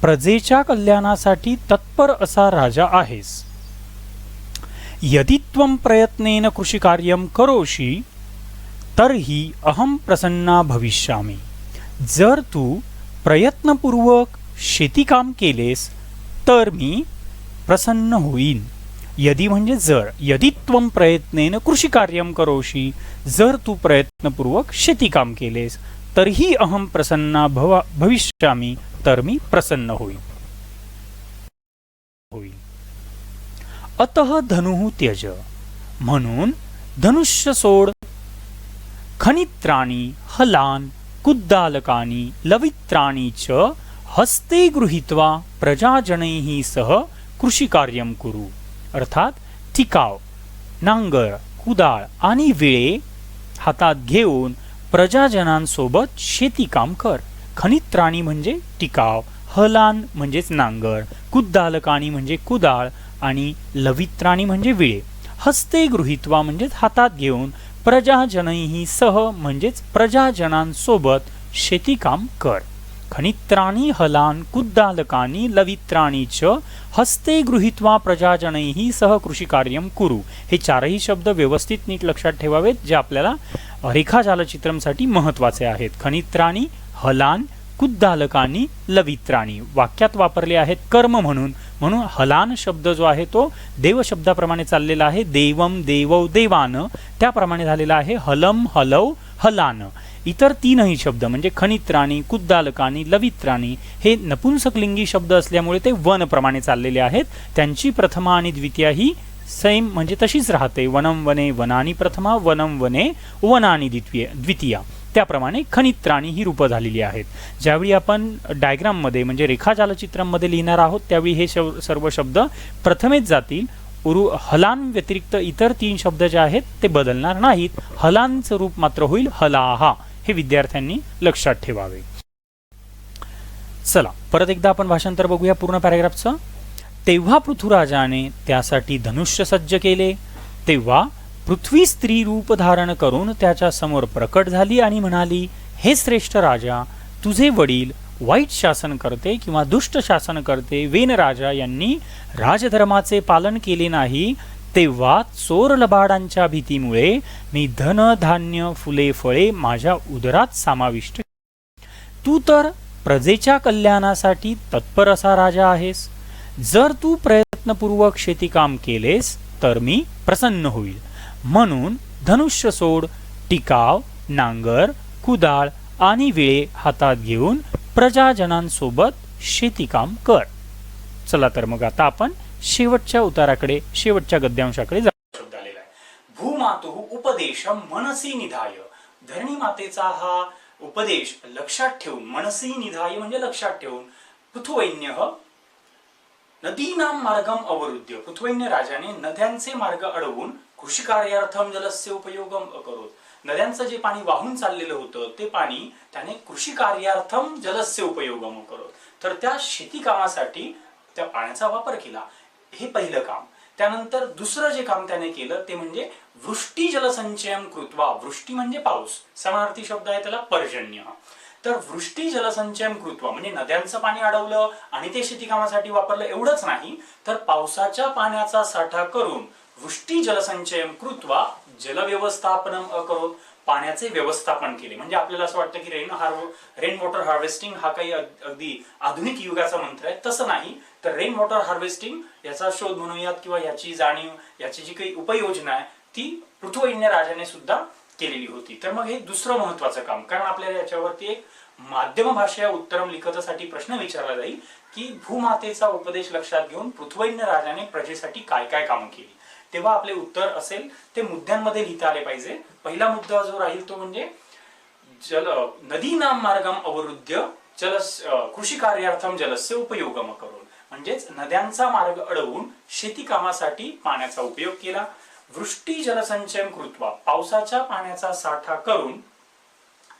प्रजेच्या कल्याणासाठी तत्पर असा राजा आहेस. यदि त्वं प्रयत्नेन कृषिकार्यं करोषि तर्हि अहं प्रसन्ना भविष्यामि. जर तू प्रयत्नपूर्वक शेतीकाम केलेस तर मी प्रसन्न होईन. यदि म्हणजे जर, यदि त्वं प्रयत्नेन कृषिकार्यं करोषि, जर तू प्रयत्नपूर्वक शेतीकाम केलेस, तर्हि अहं प्रसन्ना भविष्यामि, तर मी प्रसन्न होईन. अतः धनुः त्यज, म्हणून धनुष्य सोड. खनित्राणी हलान कुद्दालकानी लवित्राणी च हस्ते गृहीत्वा प्रजाजनैः सह कृषिकार्यं कुरु. अर्थात टिकाव, नांगर, कुदाळ आणि विळे हातात घेऊन प्रजाजनांसोबत शेतीकाम कर. खनित्राणी म्हणजे टिकाव, हलान म्हणजेच नांगर, कुद्दालकानी म्हणजे कुदाळ आणि लवित्राणी म्हणजे विळे. हस्ते गृहीत्वा म्हणजेच हातात घेऊन, प्रजाजनैः सह म्हणजेच प्रजाजनांसोबत शेतीकाम कर. खनित्राणी हलान कुद्दालकानी लवित्राणी च हस्ते गृहीत्वा प्रजाजनैः सह कृषिकार्यं कुरु. हे चारही शब्द व्यवस्थित नीट लक्षात ठेवावेत, जे आपल्याला रेखाजालचित्रमसाठी महत्वाचे आहेत. खनित्राणी, हलान, कुद्दालकानी, लवित्राणी वाक्यात वापरले आहेत कर्म म्हणून. म्हणून हलान शब्द जो आहे तो देव शब्दाप्रमाणे चाललेला आहे. देवम देवौ देवान त्याप्रमाणे झालेला आहे. हलम हलव हलान. इतर तीनही शब्द म्हणजे खनित्राणी, कुद्दालकानी, लवित्राणी हे नपुंसकलिंगी शब्द असल्यामुळे ते वन प्रमाणे चाललेले आहेत. त्यांची प्रथमा आणि द्वितीया ही सेम म्हणजे तशीच राहते. वनम वने वनानी प्रथमा, वनम वने वनानी द्वितीया. त्याप्रमाणे खनित्राणी ही रूपं झालेली आहेत. ज्यावेळी आपण डायग्राममध्ये म्हणजे रेखाजालचित्रांमध्ये लिहिणार आहोत त्यावेळी हे सर्व शब्द प्रथमेच जातील. हलान व्यतिरिक्त इतर तीन शब्द जे आहेत ते बदलणार नाहीत. हलांचं रूप मात्र होईल हलाहा. हे विद्यार्थ्यांनी लक्षात ठेवावे. चला परत एकदा आपण भाषांतर बघूया पूर्ण पॅराग्राफचं. तेव्हा पृथ्वीराजाने त्यासाठी धनुष्य सज्ज केले. तेव्हा पृथ्वी स्त्री रूप धारण करून त्याच्या समोर प्रकट झाली आणि म्हणाली, हे श्रेष्ठ राजा, तुझे वडील वाईट शासन करते किंवा दुष्ट शासन करते वेन राजा यांनी राजधर्माचे पालन केले नाही. तेव्हा चोर लबाडांच्या भीतीमुळे मी धन धान्य फुले फळे माझ्या उदरात समाविष्ट. तू तर प्रजेच्या कल्याणासाठी तत्पर असा राजा आहेस. जर तू प्रयत्नपूर्वक शेतीकाम केलेस तर मी प्रसन्न होईल. म्हणून धनुष्य सोड, टिकाव, नांगर, कुदाळ आणि विळे हातात घेऊन प्रजाजनांसोबत शेतीकाम कर. चला तर मग आता आपण शेवटच्या उताराकडे, शेवटच्या गद्यांशाकडे जाऊ. शब्द आलेला आहे. भूमातुः उपदेशं मनसी निधाय. धरणी मातेचा हा उपदेश लक्षात ठेवून, मनसी निधाय म्हणजे लक्षात ठेवून, पृथुवैन्यः नदीनां मार्गम अवरुद्ध. पृथुवैन्य राजाने नद्यांचे मार्ग अडवून कृषिकार्यार्थम जलस्य उपयोगम अकरोत. नद्यांचं जे पाणी वाहून चाललेलं होतं ते पाणी त्याने कृषी कार्यार्थम जलस्य उपयोगम करोत. तर त्या शेती कामासाठी त्या पाण्याचा वापर केला. हे पहिलं काम. त्यानंतर दुसरं जे काम त्याने केलं ते म्हणजे वृष्टी जलसंचयम कृत्वा. वृष्टी म्हणजे पाऊस, समानार्थी शब्द आहे त्याला पर्जन्य. तर वृष्टी जलसंचयम कृत्वा म्हणजे नद्यांचं पाणी अडवलं आणि ते शेती कामासाठी वापरलं. एवढंच नाही तर पावसाच्या पाण्याचा साठा करून वृष्टी जलसंचयम कृत्वा जलव्यवस्थापनम अकरोत. पाण्याचे व्यवस्थापन केले. म्हणजे आपल्याला असं वाटतं की रेन वॉटर हार्वेस्टिंग हा काही अगदी आधुनिक युगाचा मंत्र आहे. तसं नाही. तर रेन वॉटर हार्वेस्टिंग याचा शोध म्हणूयात किंवा याची जाणीव, याची जी काही उपाययोजना आहे ती पृथुवैन्य राजाने सुद्धा केलेली होती. तर मग हे दुसरं महत्वाचं काम. कारण आपल्याला याच्यावरती एक माध्यम भाषा उत्तरम लिखतासाठी प्रश्न विचारला जाईल की भूमातेचा उपदेश लक्षात घेऊन पृथुवैन्य राजाने प्रजेसाठी काय काय कामं केली. तेव्हा आपले उत्तर असेल ते मुद्द्यांमध्ये लिहिता आले पाहिजे. पहिला मुद्दा जो राहील तो म्हणजे नदीनां मार्गम अवरुद्ध कृषी कार्यार्थम जलस्य उपयोगम करून. म्हणजेच नद्यांचा मार्ग अडवून शेती कामासाठी पाण्याचा उपयोग केला. वृष्टी जलसंचयन कृत्वा, पावसाच्या पाण्याचा साठा करून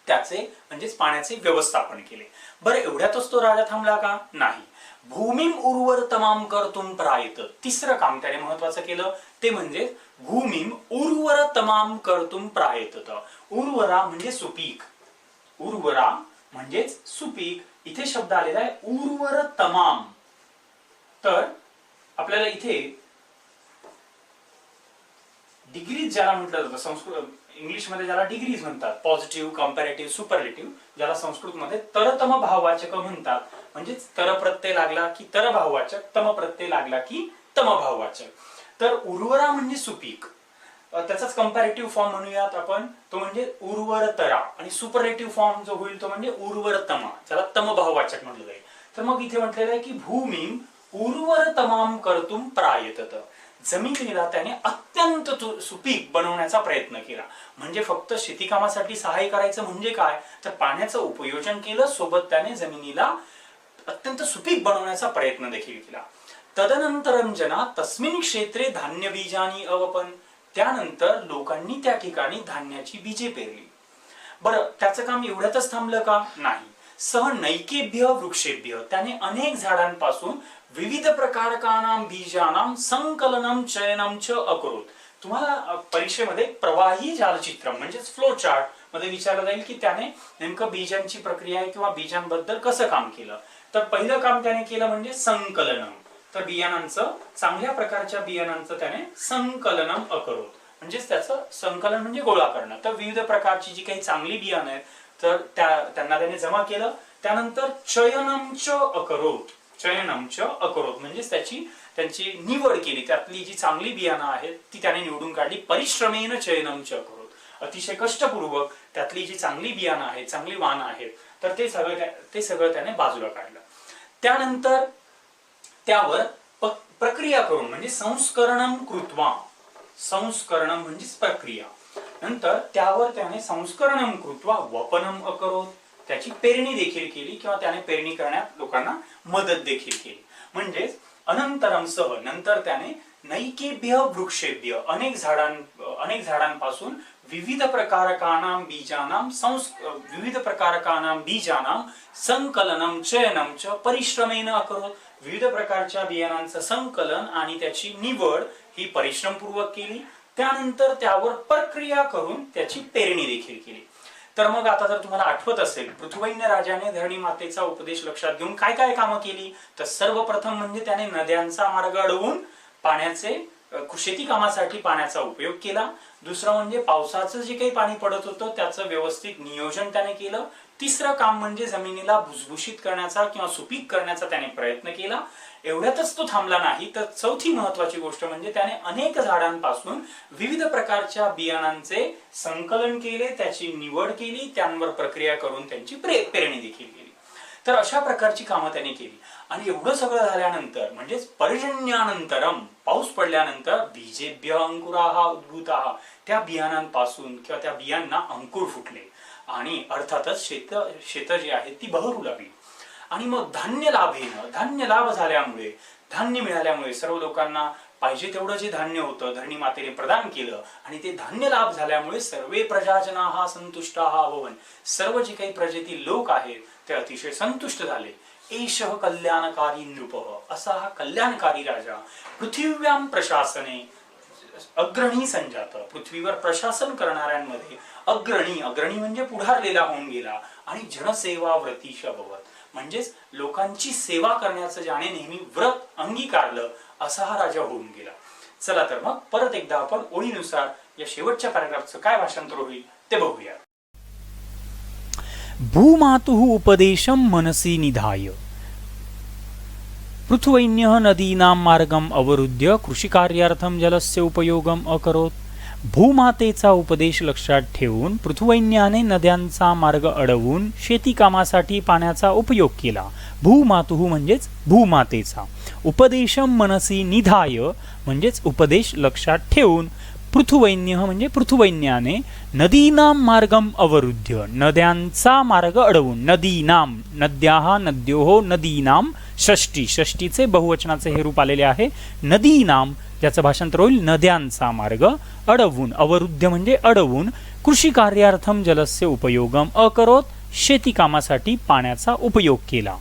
त्याचे म्हणजेच पाण्याचे व्यवस्थापन केले. बरं, एवढ्यातच तो राजा थांबला का? नाही. भूमीम उर्वर तमाम कर्तुम प्रायत, तिसरं काम त्याने महत्वाचं केलं ते म्हणजे भूमीम उर्वर तमाम कर्तुम प्रायत. उर्वरा म्हणजे सुपीक, उर्वरा म्हणजेच सुपीक. इथे शब्द आलेला आहे उर्वर तमाम. तर आपल्याला इथे डिग्रीज ज्याला म्हटलं जातं, संस्कृत इंग्लिशमध्ये ज्याला डिग्रीज म्हणतात, पॉझिटिव्ह, कंपॅरेटिव्ह, सुपरलेटिव्ह, ज्याला संस्कृतमध्ये तरतम भाववाचक म्हणतात. म्हणजेच तर प्रत्यय लागला की तर भाववाचक, तम प्रत्यय लागला की तम भाववाचक. तर उर्वरा म्हणजे सुपीक, त्याचाच कंपॅरेटिव्ह फॉर्म म्हणूयात आपण, तो म्हणजे उर्वरतरा. आणि सुपरलेटिव्ह फॉर्म जो होईल तो म्हणजे उर्वरतमा, ज्याला तम भाववाचक म्हटलं जाईल. तर मग इथे म्हटलेलं आहे की भूमीम उर्वरतमाम कर्तुम प्रायतत, जमिनीला त्याने अत्यंत सुपीक बनवण्याचा प्रयत्न केला. म्हणजे फक्त शेती कामासाठी सहाय्य करायचं म्हणजे काय, तर पाण्याचं उपयोजन केलं, सोबत त्याने जमिनीला अत्यंत सुपीक बनवण्याचा प्रयत्न देखील केला. तदनंतरम जना तस्मिन क्षेत्रे धान्य बीजानी अवपन, त्यानंतर लोकांनी त्या ठिकाणी धान्याची बीजे पेरली. बरं, त्याचं काम एवढ्यातच थांबलं का? नाही. सह नैकेभ्य वृक्षेभ्य, त्याने अनेक झाडांपासून विविध प्रकारकानां बीजानां संकलनम चयनम च अकरोत. तुम्हाला परीक्षेमध्ये प्रवाही जालचित्र म्हणजेच फ्लो चार्ट मध्ये विचारलं जाईल की त्याने नेमकं बीजांची प्रक्रिया किंवा बीजांबद्दल कसं काम केलं. तर पहिलं काम त्याने केलं म्हणजे संकलनम. तर बियाणांचं, चांगल्या प्रकारच्या बियाणांचं त्याने संकलनम अकरोत, म्हणजेच त्याचं संकलन म्हणजे गोळा करणं. तर विविध प्रकारची जी काही चांगली बियाणं आहेत तर त्यांना त्याने जमा केलं. त्यानंतर चयनम च अकरोत, चयनम च अकरोत म्हणजेच त्यांची निवड केली. त्यातली जी चांगली बियाणं आहेत ती त्याने निवडून काढली. परिश्रमेन चयनम च अकरोत, अतिशय कष्टपूर्वक त्यातली जी चांगली बियाणं आहेत, चांगली वाणं आहेत, तर ते सगळं त्याने बाजूला काढलं. त्यानंतर त्यावर प्रक्रिया करून म्हणजे संस्करणम कृत्वा, संस्करणम म्हणजेच प्रक्रिया. नंतर त्यावर त्याने संस्करणम कृत्वा वपनम अकरोत, त्याची पेरणी देखील केली किंवा त्याने पेरणी करण्यात लोकांना मदत देखील केली. म्हणजेच अनंतरम सह, नंतर त्याने नैकेभ्य वृक्षेभ्य, अनेक झाडांपासून विविध प्रकारकानां बीजानां संकलनम चयनम च परिश्रमेन अकरोत, विविध प्रकारच्या बियाणांचं संकलन आणि त्याची निवड ही परिश्रमपूर्वक केली. त्यानंतर त्यावर प्रक्रिया करून त्याची पेरणी देखील केली. तर मग आता जर तुम्हाला आठवत असेल, पृथ्वीन्य राजाने धरणी मातेचा उपदेश लक्षात घेऊन काय काय कामं केली, तर सर्वप्रथम म्हणजे त्याने नद्यांचा मार्ग अडवून पाण्याचे शेती कामासाठी पाण्याचा उपयोग केला. दुसरं म्हणजे पावसाचं जे काही पाणी पडत होतं त्याचं व्यवस्थित नियोजन त्याने केलं. तिसरं काम म्हणजे जमिनीला भुसभुशीत करण्याचा किंवा सुपीक करण्याचा त्याने प्रयत्न केला. एवढ्यातच तो थांबला नाही, तर चौथी महत्वाची गोष्ट म्हणजे त्याने अनेक झाडांपासून विविध प्रकारच्या बियाणांचे संकलन केले, त्याची निवड केली, त्यांवर प्रक्रिया करून त्यांची पेरणी देखील केली. तर अशा प्रकारची कामं त्याने केली. आणि एवढं सगळं झाल्यानंतर म्हणजेच पर्जन्यानंतरम, पाऊस पडल्यानंतर बीजेभ्य अंकुराः उद्भूताः, त्या बियाणांपासून किंवा त्या बियांना अंकुर फुटले आणि अर्थातच शेत जी आहेत ती बहरू लागली. आणि मग धान्य लाभ झाल्यामुळे, धान्य मिळाल्यामुळे सर्व लोकांना पाहिजे तेवढं जे धान्य होतं धरणी मातेने प्रदान केलं आणि ते धान्य लाभ झाल्यामुळे सर्वे प्रजाजनाः संतुष्टाः अभवन्, सर्व जे काही प्रजेतील लोक आहेत ते अतिशय संतुष्ट झाले. एषः कल्याणकारी नृपः, असा हा कल्याणकारी राजा पृथिव्यां प्रशासने अग्रणी संजात, पृथ्वीवर प्रशासन करणाऱ्यांमध्ये अग्रणी म्हणजे पुढारलेला होऊन गेला. आणि जनसेवा व्रतीश अभवत्, म्हणजेच लोकांची सेवा करण्याचं ज्याने नेहमी व्रत अंगीकारलं असा हा राजा होऊन गेला. चला तर मग परत एकदा आपण ओळीनुसार या शेवटच्या पॅराग्राफचं काय भाषांतर होईल ते बघूया. भूमातुः उपदेशं मनसि निधाय पृथ्वैन्यः नदीनां मार्गम अवरुद्ध्य कृषिकार्यार्थं जलस्य उपयोगम अकरोत. भूमातेचा उपदेश लक्षात ठेवून पृथ्वैन्याने नद्यांचा मार्ग अडवून शेती कामासाठी पाण्याचा उपयोग केला. भूमातुः म्हणजेच भूमातेचा, उपदेशम मनसी निधाय म्हणजेच उपदेश लक्षात ठेवून, पृथ्वैन्यः म्हणजे पृथ्वैन्याने नदीनां मार्गम अवरुद्ध्य नद्यांचा मार्ग अडवून, नदीनां नद्याः नद्योः नदीनां षष्टी, षष्टीचे बहुवचनाचे हे रूप आलेले आहे. नदीनां ज्याचं भाषांतर होईल नद्यांचा मार्ग अडवून, अवरुद्ध म्हणजे अडवून, कृषी कार्यार्थम जलस्य उपयोगम अकरोत, शेती कामासाठी पाण्याचा उपयोग केला.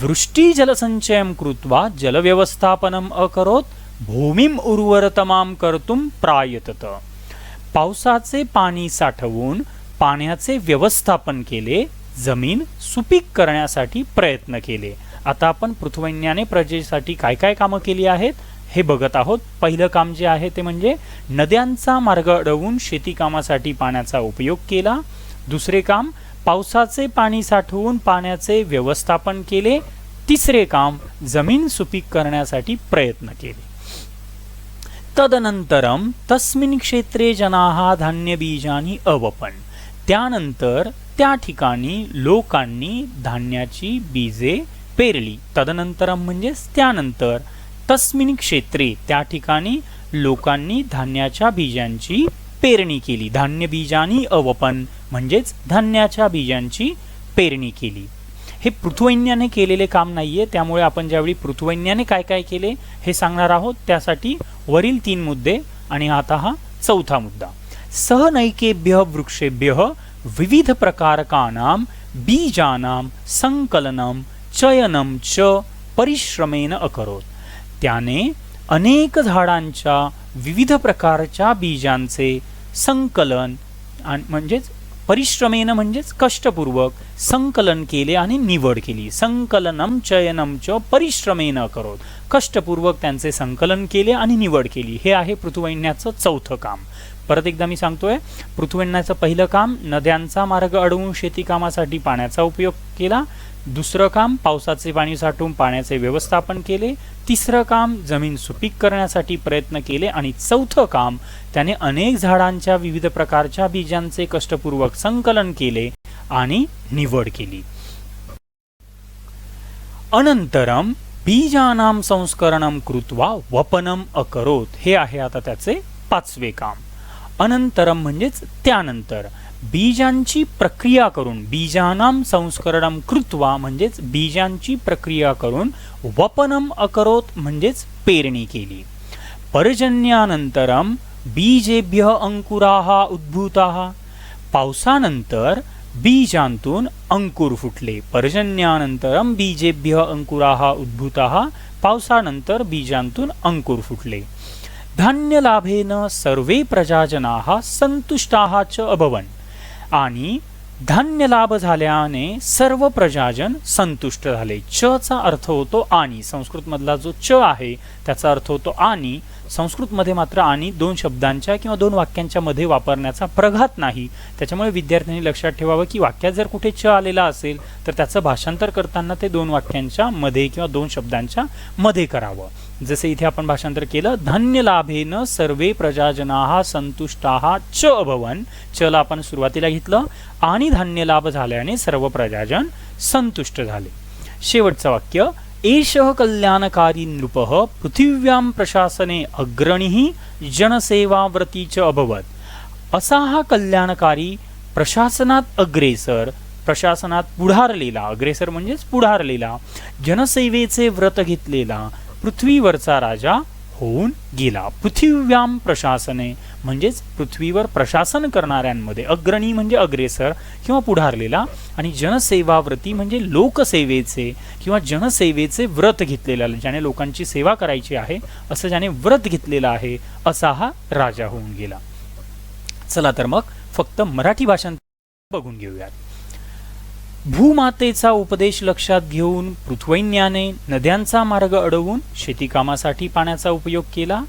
वृष्टी जलसंचयम कृत्वा जलव्यवस्थापनम अकरोत, भूमीम उर्वरतमाम कर्तुम प्रायतत. पावसाचे पाणी साठवून पाण्याचे व्यवस्थापन केले, जमीन सुपीक करण्यासाठी प्रयत्न केले. आता आपण पृथ्वैन्याने प्रजेसाठी काय काय कामं केली आहेत हे बघत आहोत. पहिलं काम जे आहे ते म्हणजे नद्यांचा मार्ग अडवून शेती कामासाठी पाण्याचा उपयोग केला. दुसरे काम पावसाचे पाणी साठवून पाण्याचे व्यवस्थापन केले. तिसरे काम जमीन सुपीक करण्यासाठी प्रयत्न केले. तदनंतरम तस्मिन् क्षेत्रे जनाः धान्य बीजानि अवपन. त्यानंतर त्या ठिकाणी लोकांनी धान्याची बीजे पेरली. तदनंतरम म्हणजेच त्यानंतर, तस्मिन् क्षेत्रे त्या ठिकाणी लोकांनी धान्याच्या बीजांची पेरणी केली. धान्य बीजानी अवपन म्हणजेच धान्याच्या बीजांची पेरणी केली. हे पृथ्वैन्याने केलेले काम नाहीये, त्यामुळे आपण ज्यावेळी पृथ्वैन्याने काय काय केले हे सांगणार आहोत. त्यासाठी वरील 3 मुद्दे आणि आता हा चौथा मुद्दा. सहनैकेभ्य वृक्षेभ्य विविध प्रकारकानां बीजानां संकलनम चयनम च परिश्रमेन अकरोत. त्याने अनेक झाडांच्या विविध प्रकारच्या बीजांचे संकलन म्हणजेच परिश्रमेन म्हणजेच कष्टपूर्वक संकलन केले आणि निवड केली. संकलनम चयनम च परिश्रमेन अकरोत. कष्टपूर्वक त्यांचे संकलन केले आणि निवड केली. हे आहे पृथ्वैन्याचं चौथं काम. परत एकदा मी सांगतोय, पृथ्वैन्याचं पहिलं काम नद्यांचा मार्ग अडवून शेती कामासाठी पाण्याचा उपयोग केला. दुसरं काम पावसाचे पाणी साठवून पाण्याचे व्यवस्थापन केले. तिसरं काम जमीन सुपीक करण्यासाठी प्रयत्न केले. आणि चौथं काम त्याने अनेक झाडांच्या विविध प्रकारच्या बीजांचे कष्टपूर्वक संकलन केले आणि निवड केली. अनंतरम बीजानां संस्करणम कृत्वा वपनम अकरोत. हे आहे आता त्याचे 5वे काम. अनंतरम म्हणजेच त्यानंतर, बीजांची प्रक्रिया करून, बीजानां संस्करणम कृत्वा म्हणजेच बीजांची प्रक्रिया करून, वपनम अकरोत म्हणजेच पेरणी केली. पर्जन्यानंतरम बीजेभ्य अंकुराः उद्भूताः. पावसानंतर बीजांतून अंकुर फुटले. पर्जन्यानंतरम बीजेभ्य अंकुराः उद्भूताः. पावसानंतर बीजांतून अंकुर फुटले. धान्य लाभेन सर्वे प्रजाजनाः संतुष्टाः च अभवन. आणि धान्य लाभ झाल्याने सर्व प्रजाजन संतुष्ट झाले. च चा अर्थ होतो आणि. संस्कृत मधला जो च आहे त्याचा अर्थ होतो आणि. संस्कृत मध्ये मात्र आणि 2 शब्दांच्या किंवा 2 वाक्यांच्या मध्ये वापरण्याचा प्रघात नाही. त्याच्यामुळे विद्यार्थ्यांनी लक्षात ठेवावं की वाक्यात जर कुठे च आलेला असेल तर त्याचं भाषांतर करताना ते 2 वाक्यांच्या मध्ये किंवा 2 शब्दांच्या मध्ये करावं. जसे इथे आपण भाषांतर केलं, धान्य लाभेन सर्वे प्रजाजनाः संतुष्टाः च अभवन. च ला आपण सुरुवातीला घेतलं आणि धान्य लाभ झाल्याने सर्व प्रजाजन संतुष्ट झाले. शेवटचं वाक्य, एषः कल्याणकारी नृपः पृथिव्यां प्रशासने अग्रणीः जनसेवाव्रती च अभवत. असा हा कल्याणकारी प्रशासनात अग्रेसर, प्रशासनात पुढारलेला, अग्रेसर म्हणजेच पुढारलेला, जनसेवेचे व्रत घेतलेला पृथ्वीवरचा राजा होऊन गेला. पृथिव्यां प्रशासने म्हणजेच पृथ्वीवर प्रशासन करणाऱ्यांमध्ये, अग्रणी म्हणजे अग्रेसर किंवा पुढारलेला, आणि जनसेवाव्रती म्हणजे लोकसेवेचे किंवा जनसेवेचे व्रत घेतलेला, ज्याने लोकांची सेवा करायची आहे असं ज्याने व्रत घेतलेला आहे असा हा राजा होऊन गेला. चला तर मग फक्त मराठी भाषांतर बघून घेऊयात. भूमातेचा उपदेश लक्षात घेऊन पृथ्वैन्याने नद्यांचा मार्ग अडवून शेती कामासाठी पाण्याचा उपयोग केला.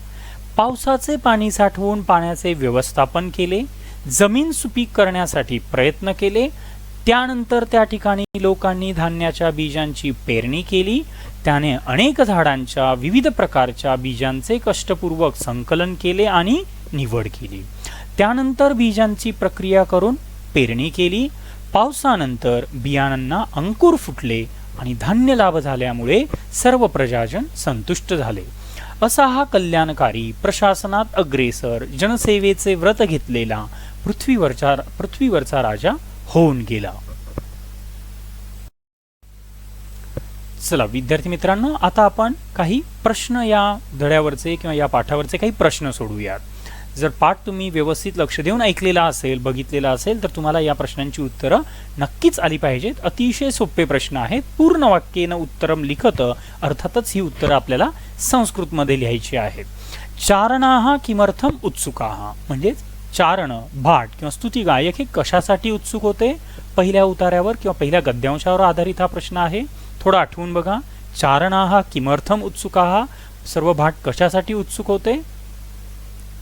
पावसाचे पाणी साठवून पाण्याचे व्यवस्थापन केले. जमीन सुपीक करण्यासाठी प्रयत्न केले. त्यानंतर त्या ठिकाणी लोकांनी धान्याच्या बीजांची पेरणी केली. त्याने अनेक झाडांच्या विविध प्रकारच्या बीजांचे कष्टपूर्वक संकलन केले आणि निवड केली. त्यानंतर बीजांची प्रक्रिया करून पेरणी केली. पावसानंतर बियाणांना अंकुर फुटले आणि धान्य लाभ झाल्यामुळे सर्व प्रजाजन संतुष्ट झाले. असा हा कल्याणकारी, प्रशासनात अग्रेसर, जनसेवेचे व्रत घेतलेला पृथ्वीवरचा राजा होऊन गेला. चला विद्यार्थी मित्रांनो, आता आपण काही प्रश्न या धड्यावरचे किंवा या पाठावरचे काही प्रश्न सोडूयात. जर पाठ तुम्ही व्यवस्थित लक्ष देऊन ऐकलेला असेल, बघितलेला असेल, तर तुम्हाला या प्रश्नांची उत्तरं नक्कीच आली पाहिजेत. अतिशय सोपे प्रश्न आहेत. पूर्ण वाक्येन उत्तरम लिखत, अर्थातच ही उत्तरं आपल्याला संस्कृतमध्ये लिहायची आहेत. चारणाः किमर्थम उत्सुकाः, म्हणजे चारण, भाट किंवा स्तुती गायक हे कशासाठी उत्सुक होते? पहिल्या उतार्यावर किंवा पहिल्या गद्यांशावर आधारित हा प्रश्न आहे. थोडं आठवून बघा. चारणाः किमर्थम उत्सुकाः, सर्व भाट कशासाठी उत्सुक होते?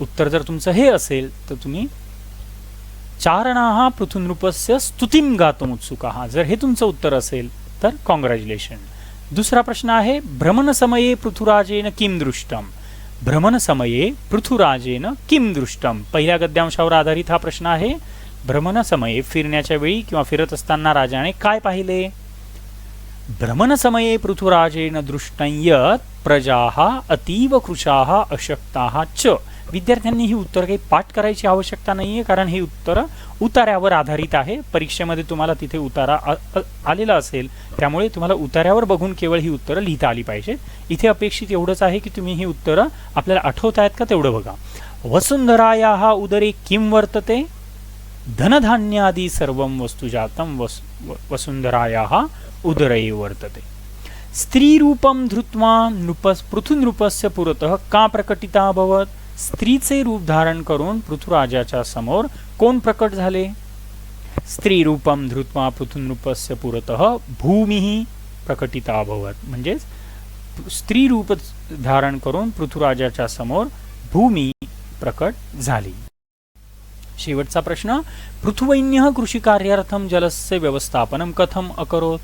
उत्तर जर तुमचं हे असेल तर तुम्ही चारणाः पृथुनृपस्य स्तुतिं गातुम उत्सुकाः, जर हे तुमचं उत्तर असेल तर कॉंग्रॅच्युलेशन. दुसरा प्रश्न आहे भ्रमण समये पृथुराजेन किम दृष्टम. भ्रमण समये पृथुराजेन किम दृष्टम, पहिल्या गद्यांशावर आधारित हा प्रश्न आहे. भ्रमण समये, फिरण्याच्या वेळी किंवा फिरत असताना राजाने काय पाहिले? भ्रमण समये पृथुराजेन दृष्टं यत् प्रजाः अतीव कृशाः अशक्ताः च. विद्यार्थ्यांनी ही उत्तर काही पाठ करायची आवश्यकता नाहीये, कारण ही उत्तर उतार्यावर आधारित आहे. परीक्षेमध्ये तुम्हाला तिथे उतारा आलेला असेल, त्यामुळे तुम्हाला उतार्यावर बघून केवळ ही उत्तरं लिहिता आली पाहिजेत. इथे अपेक्षित एवढंच आहे की तुम्ही ही उत्तरं आपल्याला आठवत आहेत का तेवढं बघा. वसुंधरायाः उदरे किं वर्तते? धनधान्यादि सर्वं वस्तुजातं वसुंधरायाः उदरे वर्तते. स्त्रीरूपं धृत्वा पृथुनृपस्य पुरतः का प्रकटिता अभवत्? स्त्रीचे रूप धारण करून पृथुराजाच्या समोर कोण प्रकट झाले? स्त्रीरूपं धृत्वा पृथुनृपस्य पुरतः भूमिः प्रकटिता अभवत्, म्हणजे स्त्री रूप धारण करून पृथुराजाच्या समोर भूमी प्रकट झाली. शेवटचा प्रश्न. पृथुवैन्यः कृषिकार्यार्थं जलस्य व्यवस्थापनं कथम अकरोत्?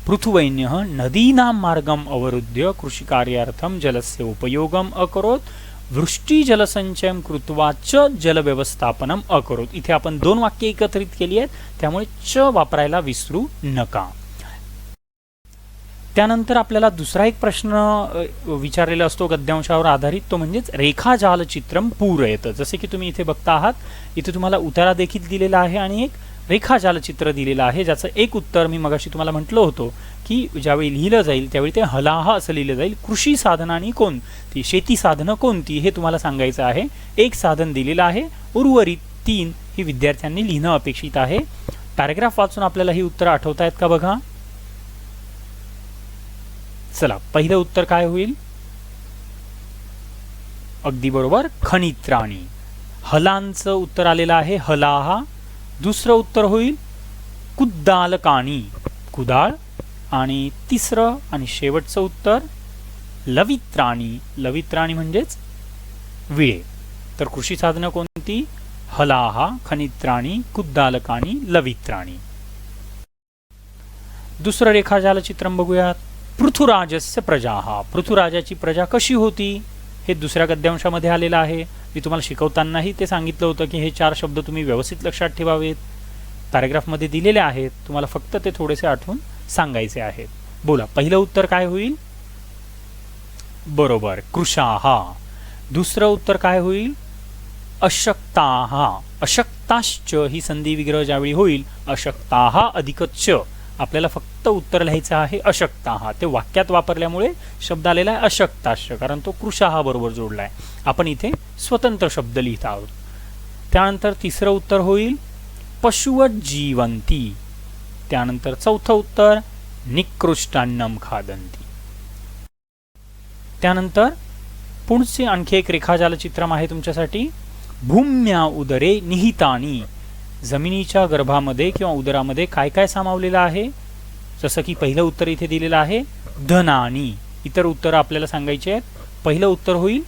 पृथुवैन्यः नदीनां मार्गम् अवरुद्ध्य कृषिकार्यार्थं जलस्य उपयोगम् अकरोत्. वृष्टीजलसंचयं कृत्वा च जलव्यवस्थापनम अकरोत्. इथे आपण दोन वाक्य एकत्रित केली आहेत, त्यामुळे च वापरायला विसरू नका. त्यानंतर आपल्याला दुसरा एक प्रश्न विचारलेला असतो गद्यांशावर आधारित, तो म्हणजेच रेखाजालचित्रम पूरयत. जसे की तुम्ही इथे बघता आहात, इथे तुम्हाला उतारा देखील दिलेला आहे आणि एक रेखाजालचित्र दिलेलं आहे, ज्याचं एक उत्तर मी मगाशी तुम्हाला म्हटलं होतं की ज्यावेळी लिहिलं जाईल त्यावेळी ते हलाहा असं लिहिलं जाईल. कृषी साधनांनी कोणती, शेती साधनं कोणती हे तुम्हाला सांगायचं आहे. एक साधन दिलेलं आहे, उर्वरित 3 ही विद्यार्थ्यांनी लिहिणं अपेक्षित आहे. पॅराग्राफ वाचून आपल्याला ही उत्तर आठवत आहेत का बघा. चला, पहिलं उत्तर काय होईल? अगदी बरोबर, खनित्राणी. हलांचं उत्तर आलेलं आहे हलाहा. दुसरं उत्तर होईल कुद्दालकाणी, कुदाळ. आणि तिसरं आणि शेवटचं उत्तर लवित्राणी. लवित्राणी म्हणजेच विळे. तर कृषी साधनं कोणती? हलाहा, खनित्राणी, कुद्दालकाणी, लवित्राणी. दुसरं रेखाजालचित्रम बघूयात. पृथुराजस्य प्रजाः. पृथुराजाची प्रजा कशी होती हे दुसऱ्या गद्यांशामध्ये आलेलं आहे. मी तुम्हाला शिकवतानाही ते सांगितलं होतं की हे 4 शब्द तुम्ही व्यवस्थित लक्षात ठेवावेत. पॅराग्राफमध्ये दिलेले आहेत, तुम्हाला फक्त ते थोडेसे आठवून सांगायचे आहेत. बोला, पहिलं उत्तर काय होईल? बरोबर, कृशाः. दुसरं उत्तर काय होईल? अशक्ताः. अशक्ताश्च ही संधी विग्रह ज्यावेळी होईल, अशक्ताः अधिक च, आपल्याला फक्त उत्तर लिहायचं आहे अशक्ताः. ते वाक्यात वापरल्यामुळे शब्द आलेला आहे अशक्ताश्च, कारण तो कृशाः बरोबर जोडलाय. आपण इथे स्वतंत्र शब्द लिहित आहोत. त्यानंतर तिसरं उत्तर होईल पशुवत जीवंती. त्यानंतर चौथं उत्तर निकृष्टान्नम खादंती. त्यानंतर पुढचे आणखी एक रेखाजालचित्रम आहे तुमच्यासाठी. भूम्या उदरे निहितानी. जमिनीच्या गर्भामध्ये किंवा उदरामध्ये काय काय सामावलेलं आहे? जसं की पहिलं उत्तर इथे दिलेलं आहे धनानी. इतर उत्तर आपल्याला सांगायचे आहेत. पहिलं उत्तर होईल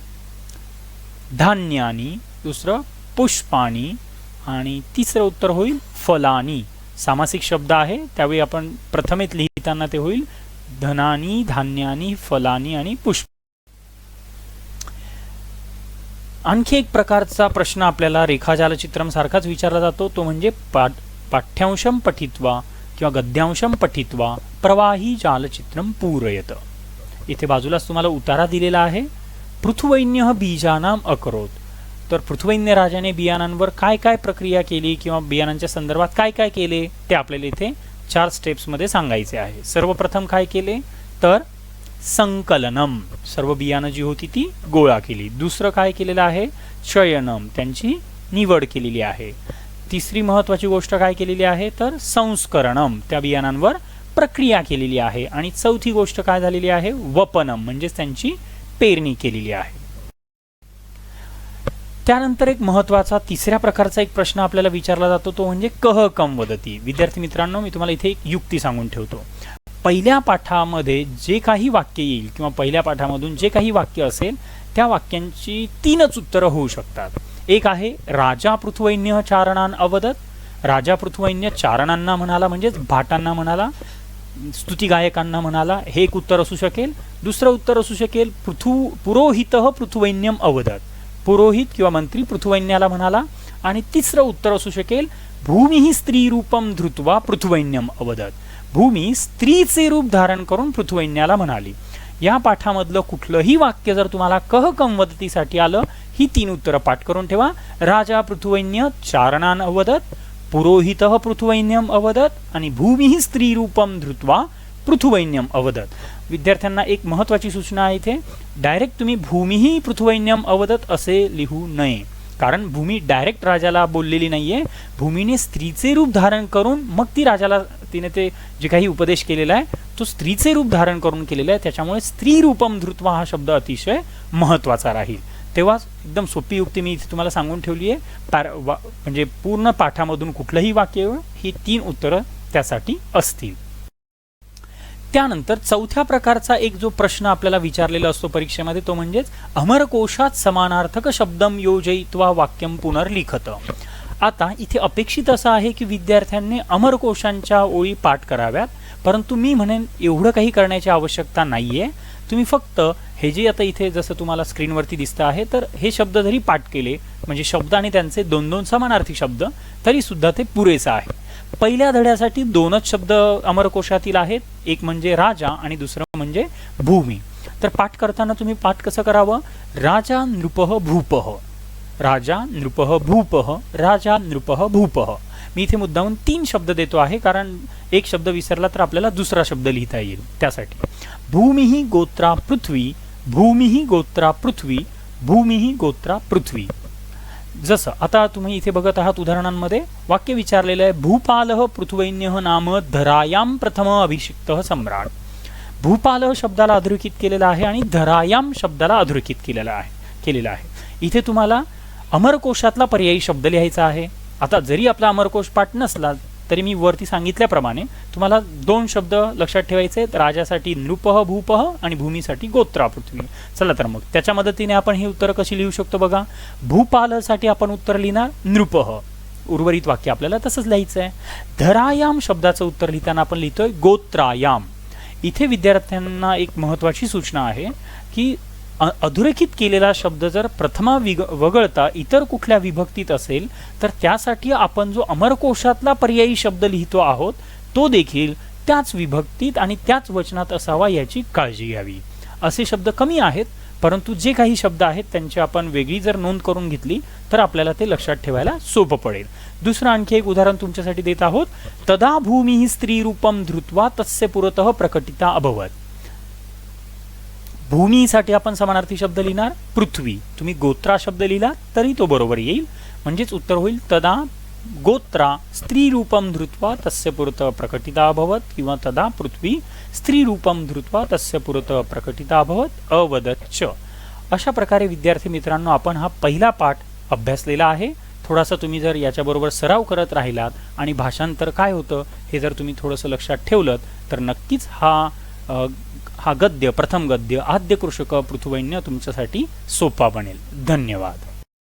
धान्यानी, दुसरं पुष्पानी आणि तिसरं उत्तर होईल फलानी. सामासिक शब्द आहे, त्यावेळी आपण प्रथमेत लिहिताना ते होईल धनानी, धान्यानी, फलानी आणि पुष्प. आणखी एक प्रकारचा प्रश्न आपल्याला रेखाजालचित्रम सारखाच विचारला जातो, तो म्हणजे पाठ्यांशम पठित्वा किंवा गद्यांशम पठित्वा प्रवाही जालचित्रम पूरयत. इथे बाजूलाच तुम्हाला उतारा दिलेला आहे. पृथुवैन्यः बीजानाम अकरोत. तर पृथुवैन्य राजाने बियाणांवर काय काय प्रक्रिया केली किंवा बियाणांच्या संदर्भात काय काय केले ते आपल्याला इथे 4 स्टेप्समध्ये सांगायचे आहे. सर्वप्रथम काय केले? तर संकलनम, सर्व बियाणं जी होती ती गोळा केली. दुसरं काय केलेलं आहे, चयनम, त्यांची निवड केलेली आहे. तिसरी महत्वाची गोष्ट काय केलेली आहे तर संस्करणम, त्या बियाणांवर प्रक्रिया केलेली आहे. आणि चौथी गोष्ट काय झालेली आहे, वपनम, म्हणजेच त्यांची पेरणी केलेली आहे. त्यानंतर एक महत्वाचा तिसऱ्या प्रकारचा एक प्रश्न आपल्याला विचारला जातो, तो म्हणजे कह कम वदती. विद्यार्थी मित्रांनो, मी तुम्हाला इथे एक युक्ती सांगून ठेवतो. पहिल्या पाठामध्ये जे काही वाक्य येईल किंवा पहिल्या पाठामधून जे काही वाक्य असेल त्या वाक्यांची 3च उत्तरं होऊ शकतात. एक आहे राजा पृथ्वैन्य चारणान अवदत. राजा पृथ्वैन्य चारणांना म्हणाला, म्हणजेच भाटांना म्हणाला, स्तुतिगायकांना म्हणाला, हे एक उत्तर असू शकेल. दुसरं उत्तर असू शकेल पुरोहित पृथ्वैन्यम अवदत, पुरोहित किंवा मंत्री पृथ्वैन्याला म्हणाला. आणि तिसरं उत्तर असू शकेल भूमी स्त्री रूपम धृत्वा पृथ्वैन्यम अवदत, भूमी स्त्रीचे रूप धारण करून पृथ्वैन्याला म्हणाली. या पाठामधलं कुठलंही वाक्य जर तुम्हाला कह कम वदतीसाठी आलं, ही 3 उत्तरं पाठ करून ठेवा. राजा पृथ्वैन्य चारणान अवदत, पुरोहित पृथ्वैन्यम अवदत आणि भूमी स्त्री रूपम धृत्वा पृथ्वैन्यम अवदत. विद्यार्थ्यांना एक महत्वाची सूचना आहे इथे, डायरेक्ट तुम्ही भूमी पृथ्वैन्यम अवदत असे लिहू नये, कारण भूमी डायरेक्ट राजाला बोललेली नाहीये. भूमीने स्त्रीचे रूप धारण करून मग ती राजाला तिने ते जे काही उपदेश केलेला आहे तो स्त्रीचे रूप धारण करून केलेला आहे. त्याच्यामुळे स्त्री रूपम धृत्वा हा शब्द अतिशय महत्वाचा राहील. तेव्हा एकदम सोपी युक्ती मी इथे तुम्हाला सांगून ठेवली आहे. म्हणजे पूर्ण पाठामधून कुठलंही वाक्य ही 3 उत्तरं त्यासाठी असतील. त्यानंतर चौथ्या प्रकारचा एक जो प्रश्न आपल्याला विचारलेला असतो परीक्षेमध्ये, तो म्हणजेच अमरकोशात समानार्थक शब्दम योजयित्वा वाक्यम पुनर्लिखत. आता इथे अपेक्षित असं आहे की विद्यार्थ्यांनी अमरकोशांच्या ओळी पाठ कराव्यात, परंतु मी म्हणेन एवढं काही करण्याची आवश्यकता नाहीये. तुम्ही फक्त हे जे आता इथे जसं तुम्हाला स्क्रीनवरती दिसतं आहे, तर हे शब्द जरी पाठ केले, म्हणजे शब्द आणि त्यांचे 2-2 समानार्थी शब्द, तरी सुद्धा ते पुरेसं आहे. पहिल्या धड्यासाठी 2च शब्द अमरकोशातील आहेत, एक म्हणजे राजा आणि दुसरं म्हणजे भूमी. तर पाठ करताना तुम्ही पाठ कसं करावं, राजा नृपः भूपः, राजा नृपः भूपः, राजा नृपः भूपः. मी इथे मुद्दामून 3 शब्द देतो आहे, कारण एक शब्द विसरला तर आपल्याला दुसरा शब्द लिहिता येईल त्यासाठी. भूमिः गोत्रा पृथ्वी, भूमिः गोत्रा पृथ्वी, भूमिः गोत्रा पृथ्वी. जसं आता तुम्ही इथे बघत आहात उदाहरणांमध्ये वाक्य विचारलेलं आहे, भूपालः पृथ्वैन्यः नाम धरायाम प्रथम अभिषिक्तः सम्राट. भूपालः शब्दाला अधोरेखित केलेला आहे आणि धरायाम शब्दाला अधोरेखित केलेला आहे. इथे तुम्हाला अमरकोशातला पर्यायी शब्द लिहायचा आहे. आता जरी आपला अमरकोश पाठ नसला तरी मी वरती सांगितल्याप्रमाणे तुम्हाला 2 शब्द लक्षात ठेवायचे, राजासाठी नृपः भूपः आणि भूमीसाठी गोत्रा पृथ्वी. चला तर मग त्याच्या मदतीने आपण ही उत्तर कशी लिहू शकतो बघा. भूपालसाठी आपण उत्तर लिहिणार नृपः, उर्वरित वाक्य आपल्याला तसंच लिहायचं आहे. धरायाम शब्दाचं उत्तर लिहिताना आपण लिहितोय गोत्रायाम. इथे विद्यार्थ्यांना एक महत्वाची सूचना आहे की अधोरेखित केलेला शब्द जर प्रथमा वगळता इतर कुठल्या विभक्तीत असेल तर त्यासाठी आपण जो अमरकोशातला पर्यायी शब्द लिहितो आहोत तो देखील त्याच विभक्तीत आणि त्याच वचनात असावा याची काळजी घ्यावी. असे शब्द कमी आहेत, परंतु जे काही शब्द आहेत त्यांची आपण वेगळी जर नोंद करून घेतली तर आपल्याला ते लक्षात ठेवायला सोपं पडेल. दुसरं आणखी एक उदाहरण तुमच्यासाठी देत आहोत. तदा भूमी स्त्री रूपम धृत्वा तस्य पुरतः प्रकटिता अभवत. भूमीसाठी आपण समानार्थी शब्द लिहिणार पृथ्वी. तुम्ही गोत्रा शब्द लिहिला तरी तो बरोबर येईल, म्हणजेच उत्तर होईल तदा गोत्रा स्त्री रूपम धृत्वा तस्य पुरतः प्रकटिता अभवत, किंवा तदा पृथ्वी स्त्री रूपम धृत्वा तस्य पुरतः प्रकटिता अभवत अवदत च. अशा प्रकारे विद्यार्थी मित्रांनो आपण हा पहिला पाठ अभ्यासलेला आहे. थोडासा तुम्ही जर याच्याबरोबर सराव करत राहिलात आणि भाषांतर काय होतं हे जर तुम्ही थोडंसं लक्षात ठेवलं तर नक्कीच हा गद्य, प्रथम गद्य आद्य कृषक पृथ्वैन्य तुमच्यासाठी सोपा बनेल. धन्यवाद.